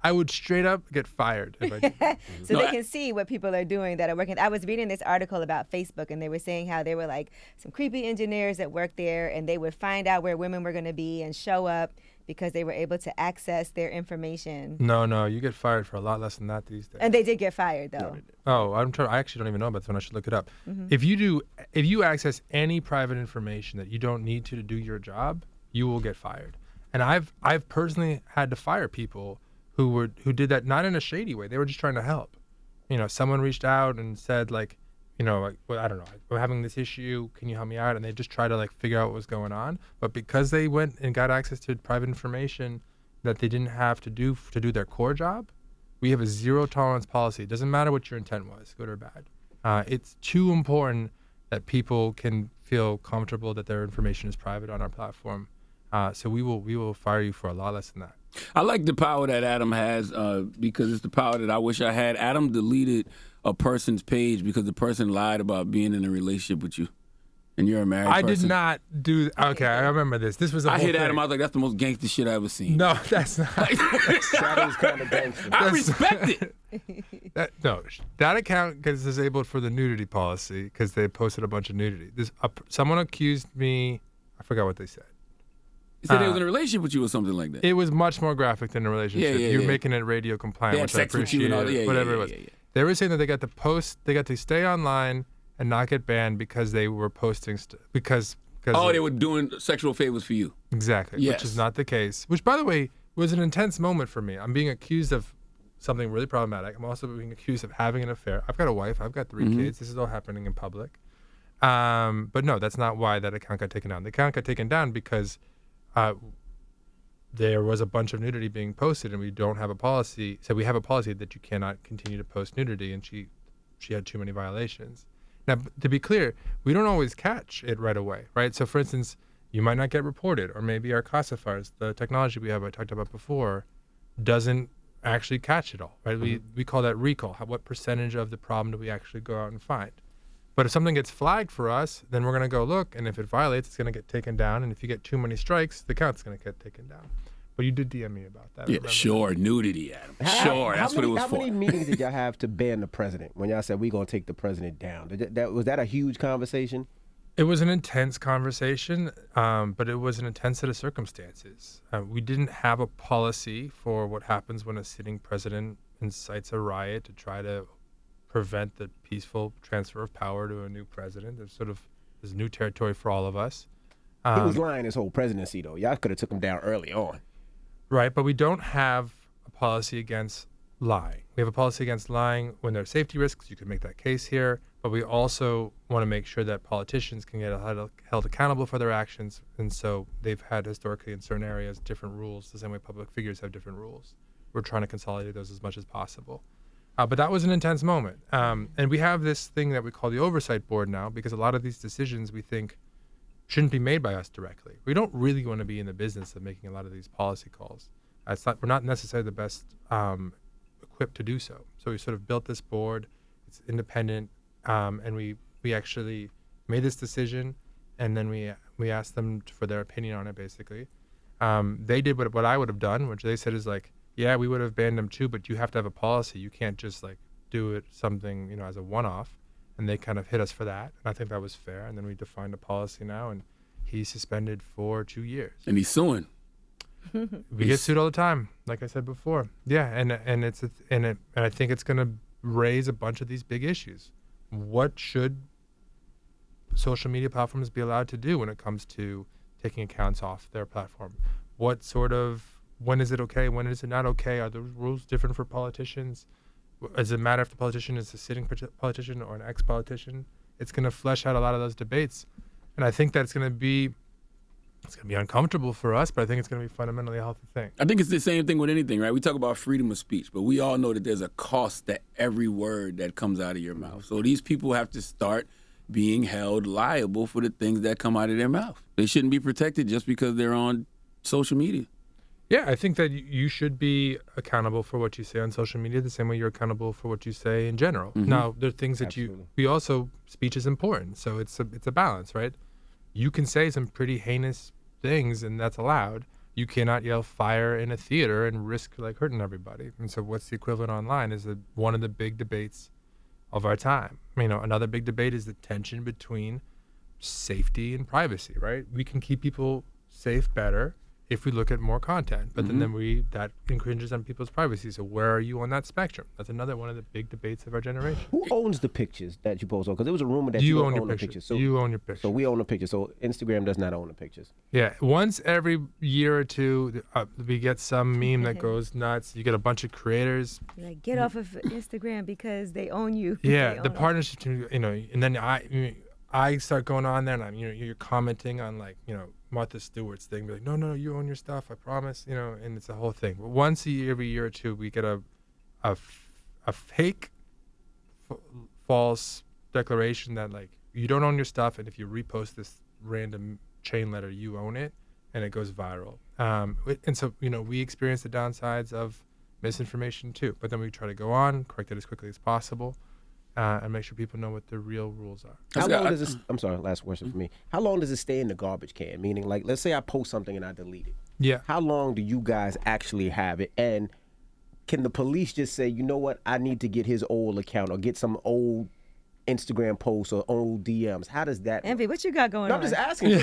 I would straight up get fired if I did. So they can see what people are doing that are working. I was reading this article about Facebook, and they were saying how they were like some creepy engineers that worked there, and they would find out where women were going to be and show up because they were able to access their information. No, you get fired for a lot less than that these days. And they did get fired, though. Oh, I actually don't even know about this one. I should look it up. If you access any private information that you don't need to do your job, you will get fired. And I've personally had to fire people who did that not in a shady way. They were just trying to help. Someone reached out and said like, well, I don't know, we're having this issue. Can you help me out? And they just try to figure out what was going on. But because they went and got access to private information that they didn't have to do their core job, we have a zero tolerance policy. It doesn't matter what your intent was, good or bad. It's too important that people can feel comfortable that their information is private on our platform. So we will fire you for a lot less than that. I like the power that Adam has because it's the power that I wish I had. Adam deleted a person's page because the person lied about being in a relationship with you. And you're a married person. I did not do. Okay, I remember this. This was a I whole hit thing. Adam. I was like, that's the most gangster shit I ever seen. No, that's not. That is kind of gangster. I respect it. That account gets disabled for the nudity policy because they posted a bunch of nudity. Someone accused me. I forgot what they said. He said they was in a relationship with you or something like that. It was much more graphic than a relationship. You're making it radio compliant, They had which sex I with you appreciate. and all. Whatever it was. They were saying that they got to stay online and not get banned because they were posting because they were doing sexual favors for you. Exactly, Yes. which is not the case. Which, by the way, was an intense moment for me. I'm being accused of something really problematic. I'm also being accused of having an affair. I've got a wife. I've got 3 kids. This is all happening in public. But no, that's not why that account got taken down. The account got taken down because there was a bunch of nudity being posted, and we don't have a policy. So we have a policy that you cannot continue to post nudity, and she had too many violations. Now, to be clear, we don't always catch it right away, right? So, for instance, you might not get reported, or maybe our classifiers, the technology we have I talked about before, doesn't actually catch it all, right? We call that recall. What percentage of the problem do we actually go out and find? But if something gets flagged for us, then we're going to go look, and if it violates, it's going to get taken down. And if you get too many strikes, the account's going to get taken down. But you did DM me about that. Yeah, sure, nudity, Adam. Sure, that's what it was how for. How many meetings did y'all have to ban the president when y'all said we're going to take the president down? Was that a huge conversation? It was an intense conversation, but it was an intense set of circumstances. We didn't have a policy for what happens when a sitting president incites a riot to try to prevent the peaceful transfer of power to a new president. There's new territory for all of us. He was lying his whole presidency, though. Y'all could have took him down early on. Right, but we don't have a policy against lying. We have a policy against lying when there are safety risks. You could make that case here, but we also want to make sure that politicians can get held accountable for their actions, and so they've had historically in certain areas different rules, the same way public figures have different rules. We're trying to consolidate those as much as possible. But that was an intense moment. And we have this thing that we call the oversight board now, because a lot of these decisions we think shouldn't be made by us directly. We don't really want to be in the business of making a lot of these policy calls. We're not necessarily the best equipped to do so. So we sort of built this board. It's independent, and we actually made this decision, and then we asked them for their opinion on it, basically. They did what I would have done, which they said is like, yeah, we would have banned them too, but you have to have a policy. You can't just like do it something, as a one-off. And they kind of hit us for that. And I think that was fair. And then we defined a policy now, and he's suspended for 2 years. And he's suing. We get sued all the time, like I said before. Yeah, and I think it's going to raise a bunch of these big issues. What should social media platforms be allowed to do when it comes to taking accounts off their platform? When is it okay? When is it not okay? Are the rules different for politicians? Does it matter if the politician is a sitting politician or an ex-politician? It's going to flesh out a lot of those debates. And I think that it's going to be uncomfortable for us, but I think it's going to be fundamentally a healthy thing. I think it's the same thing with anything, right? We talk about freedom of speech, but we all know that there's a cost to every word that comes out of your mouth. So these people have to start being held liable for the things that come out of their mouth. They shouldn't be protected just because they're on social media. Yeah, I think that you should be accountable for what you say on social media the same way you're accountable for what you say in general. Mm-hmm. Now, there are things that speech is important, so it's a balance, right? You can say some pretty heinous things, and that's allowed. You cannot yell fire in a theater and risk like hurting everybody. And so what's the equivalent online is one of the big debates of our time. Another big debate is the tension between safety and privacy, right? We can keep people safe better if we look at more content, but then that infringes on people's privacy. So where are you on that spectrum? That's another one of the big debates of our generation. Who owns the pictures that you post on? Because there was a rumor that you own your pictures. So you own your pictures. So we own the pictures. So Instagram does not own the pictures. Yeah, once every year or two, we get some meme that goes nuts. You get a bunch of creators. You're like, get off of Instagram because they own you. Yeah, the partnership, and then I start going on there, and you're commenting on Martha Stewart's thing, be like, no, you own your stuff, I promise, and it's a whole thing. But once every year or two, we get a fake, false declaration that you don't own your stuff, and if you repost this random chain letter, you own it, and it goes viral. And so we experience the downsides of misinformation too, but then we try to go on, correct it as quickly as possible. And make sure people know what the real rules are. How long does this? I'm sorry, last question for me. How long does it stay in the garbage can? Meaning, let's say I post something and I delete it. Yeah. How long do you guys actually have it? And can the police just say, you know what, I need to get his old account or get some old Instagram posts or old DMs? How does that? Envy, what you got going on? I'm just asking.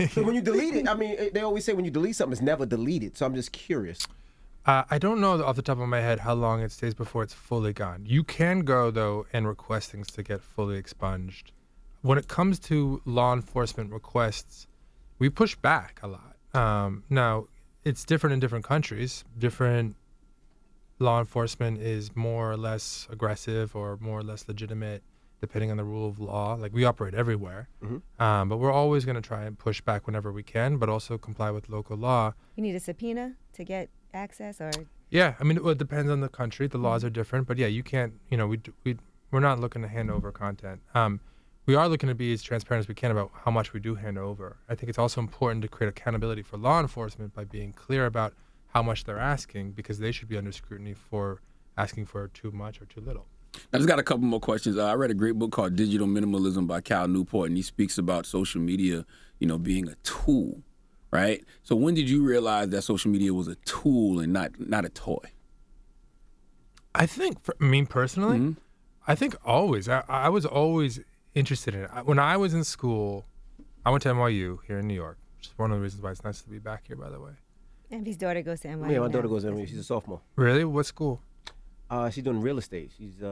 So when you delete it, they always say when you delete something, it's never deleted. So I'm just curious. I don't know off the top of my head how long it stays before it's fully gone. You can go, though, and request things to get fully expunged. When it comes to law enforcement requests, we push back a lot. Now, it's different in different countries. Different law enforcement is more or less aggressive or more or less legitimate, depending on the rule of law. We operate everywhere. Mm-hmm. But we're always going to try and push back whenever we can, but also comply with local law. You need a subpoena to get access, or? Yeah, it depends on the country. The laws are different, but yeah, you can't, we're not looking to hand over content. We are looking to be as transparent as we can about how much we do hand over. I think it's also important to create accountability for law enforcement by being clear about how much they're asking, because they should be under scrutiny for asking for too much or too little. I just got a couple more questions. I read a great book called Digital Minimalism by Cal Newport, and he speaks about social media, being a tool. Right? So when did you realize that social media was a tool and not a toy? I think, personally, I think always. I was always interested in it. When I was in school, I went to NYU here in New York, which is one of the reasons why it's nice to be back here, by the way. Envy's daughter goes to NYU. Yeah, my daughter goes to NYU. She's a sophomore. Really? What school? She's doing real estate. She's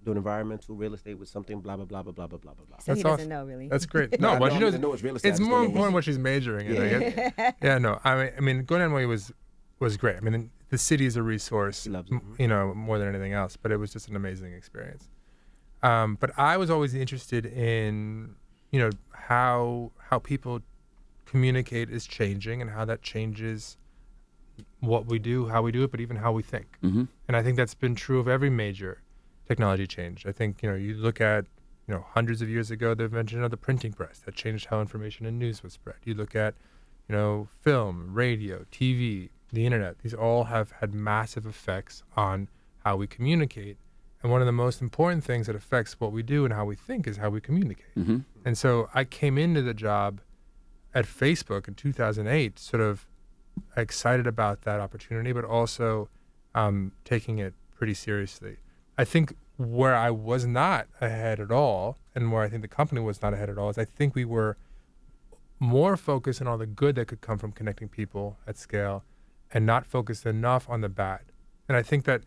doing environmental real estate with something, blah, blah, blah, blah, blah, blah, blah, blah, blah. So he That's doesn't awesome. know really. That's great. No, No, I what know- she knows, I know it's real estate, I it's just more don't know important what what she's majoring in. I guess. Yeah, no, I mean, going to NYU was great. I mean, the city is a resource, He loves it. you know, more than anything else. But it was just an amazing experience. But I was always interested in, you know, how people communicate is changing and how that changes what we do, how we do it, but even how we think. Mm-hmm. And I think that's been true of every major technology change. I think, you know, you look at, you know, hundreds of years ago, the invention of the printing press that changed how information and news was spread. You look at, you know, film, radio, TV, the internet. These all have had massive effects on how we communicate. And one of the most important things that affects what we do and how we think is how we communicate. Mm-hmm. And so I came into the job at Facebook in 2008, sort of excited about that opportunity, but also taking it pretty seriously. I think where I was not ahead at all, and where I think the company was not ahead at all, is I think we were more focused on all the good that could come from connecting people at scale and not focused enough on the bad. And I think that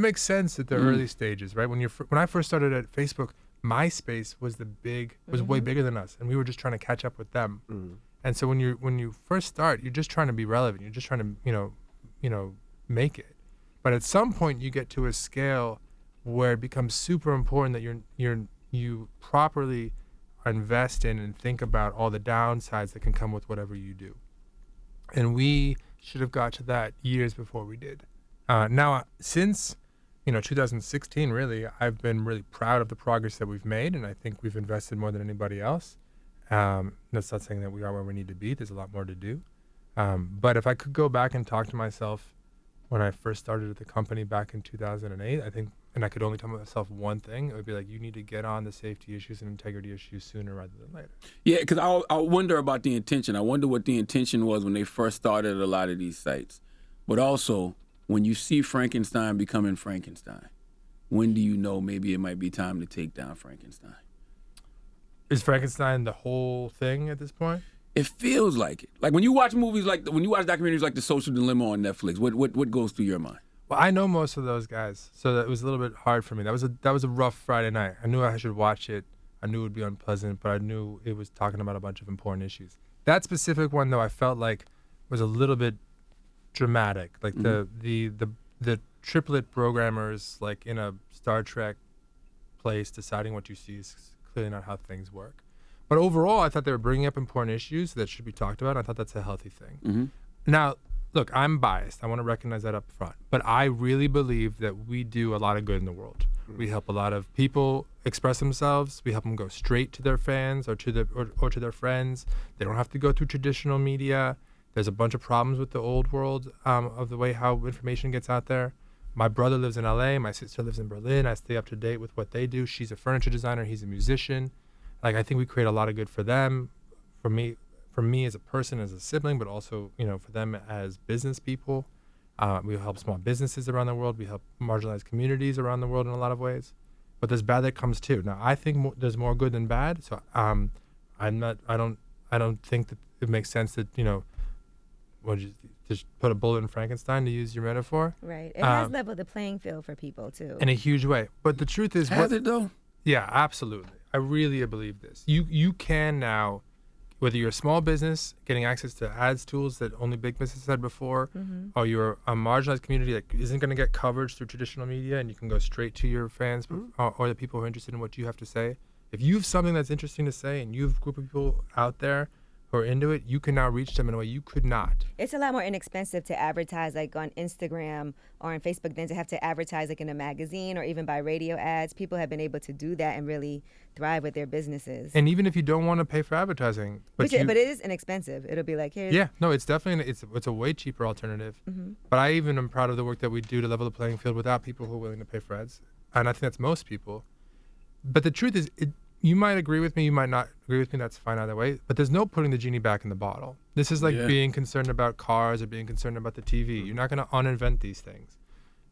makes sense at the early stages, right? When I first started at Facebook, MySpace was way bigger than us, and we were just trying to catch up with them. Mm. And so when you first start, you're just trying to be relevant. You're just trying to make it. But at some point, you get to a scale where it becomes super important that you properly invest in and think about all the downsides that can come with whatever you do. And we should have got to that years before we did. Now, since 2016, really, I've been really proud of the progress that we've made, and I think we've invested more than anybody else. That's not saying that we are where we need to be. There's a lot more to do. But if I could go back and talk to myself when I first started at the company back in 2008, I think, and I could only tell myself one thing, it would be like, you need to get on the safety issues and integrity issues sooner rather than later. Yeah, because I wonder about the intention. I wonder what the intention was when they first started a lot of these sites. But also, when you see Frankenstein becoming Frankenstein, when do you know maybe it might be time to take down Frankenstein? Is Frankenstein the whole thing at this point? It feels like it. Like when you watch movies, when you watch documentaries like The Social Dilemma on Netflix, what goes through your mind? Well, I know most of those guys, so that was a little bit hard for me. That was a rough Friday night. I knew I should watch it. I knew it would be unpleasant, but I knew it was talking about a bunch of important issues. That specific one, though, I felt like was a little bit dramatic. Like the triplet programmers, like in a Star Trek place, deciding what you see is clearly not how things work. But overall, I thought they were bringing up important issues that should be talked about. I thought that's a healthy thing. Mm-hmm. Now, look, I'm biased. I want to recognize that up front. But I really believe that we do a lot of good in the world. We help a lot of people express themselves. We help them go straight to their fans or to their friends. They don't have to go through traditional media. There's a bunch of problems with the old world of the way how information gets out there. My brother lives in LA. My sister lives in Berlin. I stay up to date with what they do. She's a furniture designer. He's a musician. Like, I think we create a lot of good for them, for me as a person, as a sibling, but also, for them as business people. We help small businesses around the world. We help marginalized communities around the world in a lot of ways. But there's bad that comes too. Now, I think there's more good than bad. So I don't think that it makes sense that, just put a bullet in Frankenstein, to use your metaphor. Right. It has leveled the playing field for people too. In a huge way. But the truth is, Has it though? Yeah, absolutely. I really believe this. You can now, whether you're a small business getting access to ads tools that only big businesses had before, or you're a marginalized community that isn't going to get coverage through traditional media, and you can go straight to your fans or the people who are interested in what you have to say. If you have something that's interesting to say and you have a group of people out there who are into it, you can now reach them in a way you could not. It's a lot more inexpensive to advertise like on Instagram or on Facebook than to have to advertise like in a magazine or even by radio ads. People have been able to do that and really thrive with their businesses. And even if you don't want to pay for advertising, but it is inexpensive. It'll be like, here's... Yeah, no, it's definitely, it's a way cheaper alternative. But I even am proud of the work that we do to level the playing field without people who are willing to pay for ads. And I think that's most people. But the truth is, you might agree with me, you might not agree with me, that's fine either way, but there's no putting the genie back in the bottle. This is like being concerned about cars or being concerned about the TV. You're not going to uninvent these things.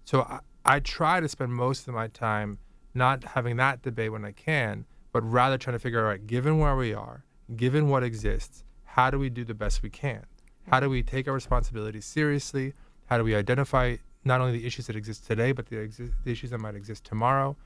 So I try to spend most of my time not having that debate when I can, but rather trying to figure out, all right, given where we are, given what exists, how do we do the best we can? How do we take our responsibilities seriously? How do we identify not only the issues that exist today, but the issues that might exist tomorrow?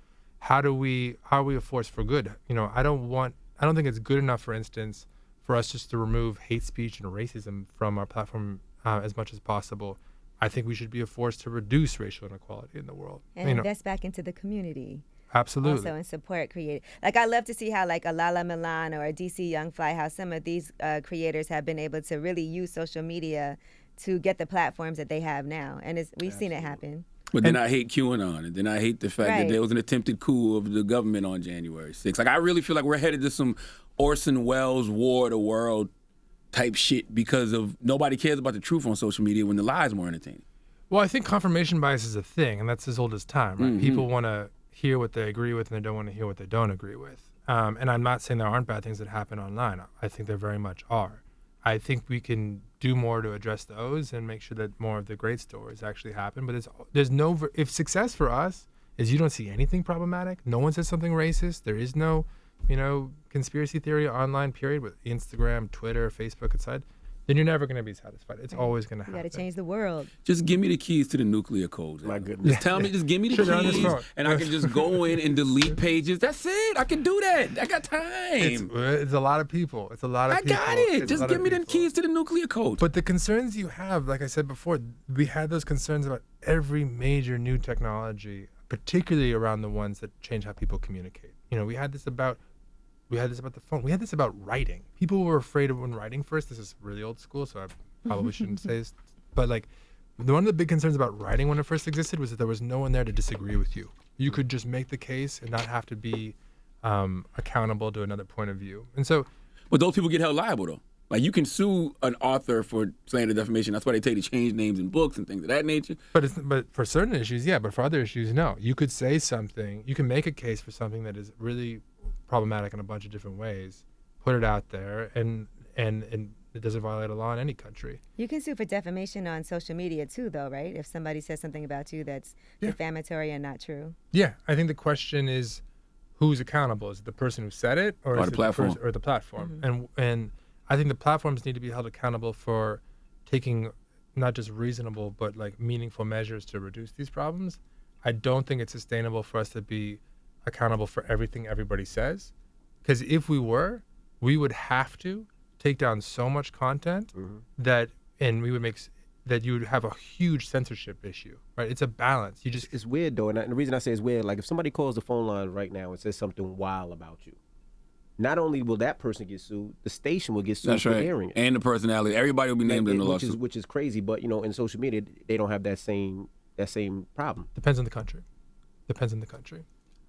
how are we a force for good? I don't think it's good enough, for instance, for us just to remove hate speech and racism from our platform as much as possible. I think we should be a force to reduce racial inequality in the world. And invest back into the community. Absolutely. Also, and support creators. Like, I love to see how, like, a Lala Milan or a DC Young Fly, how some of these creators have been able to really use social media to get the platforms that they have now. And we've seen it happen. But then I hate QAnon, and then I hate the fact that there was an attempted coup of the government on January 6th. Like, I really feel like we're headed to some Orson Welles War of the World type shit because of nobody cares about the truth on social media when the lies more entertaining. Well, I think confirmation bias is a thing, and that's as old as time, right? Mm-hmm. People want to hear what they agree with, and they don't want to hear what they don't agree with. And I'm not saying there aren't bad things that happen online. I think there very much are. I think we can do more to address those and make sure that more of the great stories actually happen. But if success for us is you don't see anything problematic, no one says something racist, there is no, conspiracy theory online, period, with Instagram, Twitter, Facebook aside, then you're never going to be satisfied. It's always going to happen. You got to change the world. Just give me the keys to the nuclear codes. My goodness. Just give me the keys, and I can just go in and delete pages. That's it. I can do that. I got time. It's a lot of people. It's a lot of people. I got it. Just give me the keys to the nuclear codes. But the concerns you have, like I said before, we had those concerns about every major new technology, particularly around the ones that change how people communicate. We had this about the phone. We had this about writing. People were afraid of when writing first. This is really old school, so I probably shouldn't say this. But one of the big concerns about writing when it first existed was that there was no one there to disagree with you. You could just make the case and not have to be accountable to another point of view. And so, but those people get held liable though. Like, you can sue an author for slander, defamation. That's why they tell you to change names in books and things of that nature. But for certain issues, yeah. But for other issues, no. You could say something. You can make a case for something that is really problematic in a bunch of different ways, put it out there, and it doesn't violate a law in any country. You can sue for defamation on social media too, though, right? If somebody says something about you that's defamatory and not true. Yeah, I think the question is who's accountable? Is it the person who said it, or is the it platform? or the platform? Mm-hmm. And I think the platforms need to be held accountable for taking not just reasonable but meaningful measures to reduce these problems. I don't think it's sustainable for us to be accountable for everything everybody says, because if we were, we would have to take down so much content that you would have a huge censorship issue, right? It's a balance. It's weird though, and the reason I say it's weird, like if somebody calls the phone line right now and says something wild about you, not only will that person get sued, the station will get sued for airing it, and the personality. Everybody will be named in the lawsuit, which is crazy. But in social media, they don't have that same problem. Depends on the country.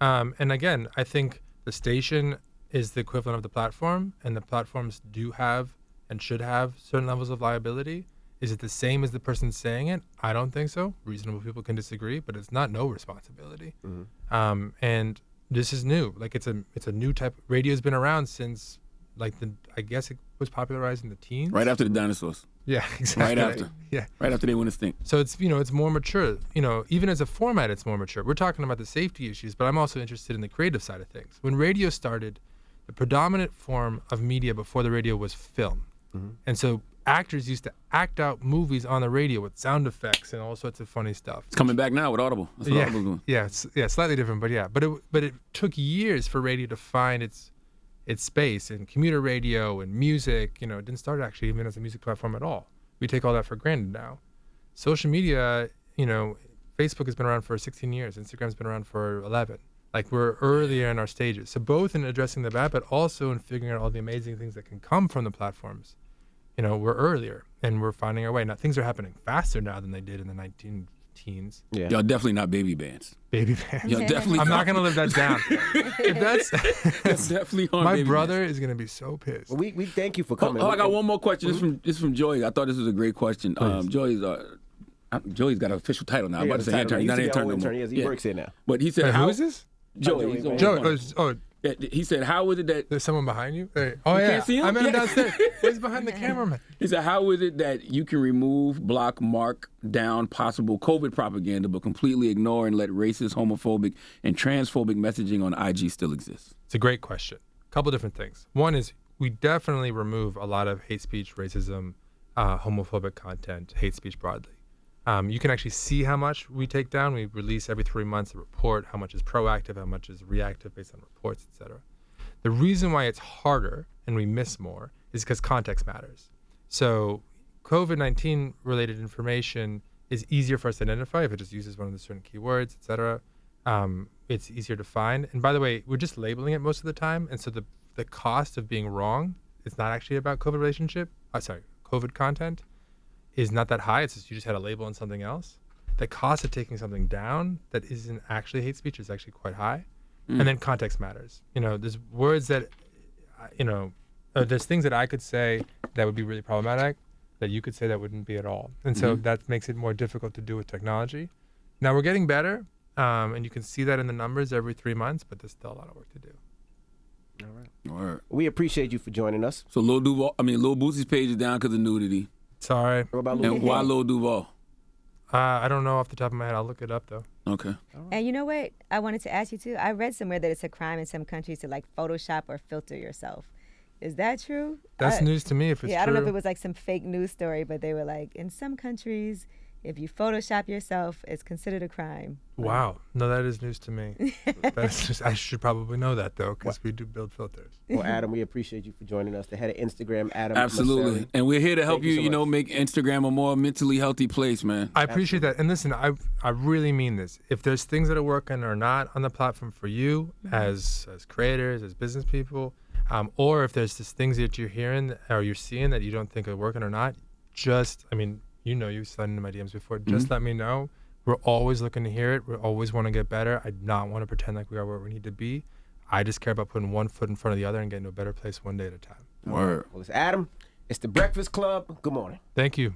And again, I think the station is the equivalent of the platform, and the platforms do have and should have certain levels of liability. Is it the same as the person saying it? I don't think so. Reasonable people can disagree, but it's not no responsibility. Mm-hmm. And this is new. It's a new type. Radio's been around since I guess it was popularized in the teens. right after the dinosaurs. Yeah, exactly. Right after. Yeah. Right after they went extinct. So it's more mature. Even as a format, it's more mature. We're talking about the safety issues, but I'm also interested in the creative side of things. When radio started, the predominant form of media before the radio was film. Mm-hmm. And so actors used to act out movies on the radio with sound effects and all sorts of funny stuff. It's coming back now with Audible. That's what Audible's doing. Yeah, slightly different, but yeah. But it took years for radio to find its space in commuter radio and music. It didn't start actually even as a music platform at all. We take all that for granted now. Social media, Facebook has been around for 16 years. Instagram's been around for 11. We're earlier in our stages. So both in addressing the bad, but also in figuring out all the amazing things that can come from the platforms. We're earlier and we're finding our way. Now things are happening faster now than they did in the 19-teens. Yeah. Y'all definitely not baby bands. Baby bands. Y'all definitely I'm not going to live that down. If that's definitely on my baby brother bands. is going to be so pissed. Well, we thank you for coming. I got one more question. This from Joey. I thought this was a great question. Joey's got an official title now. I'm about to say intern. He's not an intern no more. He works here now. But he said, who is this? Joey. Joey. He said, how is it that... There's someone behind you? Hey. Oh, You yeah. can't see him? I met him Yeah. downstairs. He's behind the cameraman. He said, how is it that you can remove, block, mark down possible COVID propaganda, but completely ignore and let racist, homophobic, and transphobic messaging on IG still exist? It's a great question. A couple different things. One is we definitely remove a lot of hate speech, racism, homophobic content, hate speech broadly. You can actually see how much we take down. We release every 3 months a report, how much is proactive, how much is reactive based on reports, et cetera. The reason why it's harder and we miss more is because context matters. So COVID-19 related information is easier for us to identify if it just uses one of the certain keywords, et cetera. It's easier to find. And by the way, we're just labeling it most of the time. And so the cost of being wrong, it's not actually about COVID content is not that high. It's just you just had a label on something else. The cost of taking something down that isn't actually hate speech is actually quite high. And then context matters. There's words that, there's things that I could say that would be really problematic that you could say that wouldn't be at all. And so that makes it more difficult to do with technology. Now we're getting better, and you can see that in the numbers every 3 months, but there's still a lot of work to do. All right. We appreciate you for joining us. So Lil Boosie's page is down because of nudity. Sorry. What about Lil And why Lil Duval? I don't know off the top of my head. I'll look it up though. Okay. And you know what? I wanted to ask you too. I read somewhere that it's a crime in some countries to like Photoshop or filter yourself. Is that true? That's news to me if it's true. I don't know if it was like some fake news story, but they were like, in some countries, if you Photoshop yourself, it's considered a crime. Wow. No, that is news to me. That's just, I should probably know that though, because we do build filters. Well, Adam, we appreciate you for joining us. The head of Instagram, Adam. Absolutely. Mosseri. And we're here to help Thank you so much. make Instagram a more mentally healthy place, man. I appreciate that. And listen, I really mean this. If there's things that are working or not on the platform for you as creators, as business people, or if there's just things that you're hearing or you're seeing that you don't think are working or not, you've slid into my DMs before. Just let me know. We're always looking to hear it. We always want to get better. I do not want to pretend like we are where we need to be. I just care about putting one foot in front of the other and getting to a better place one day at a time. Word. Well, it's Adam. It's the Breakfast Club. Good morning. Thank you.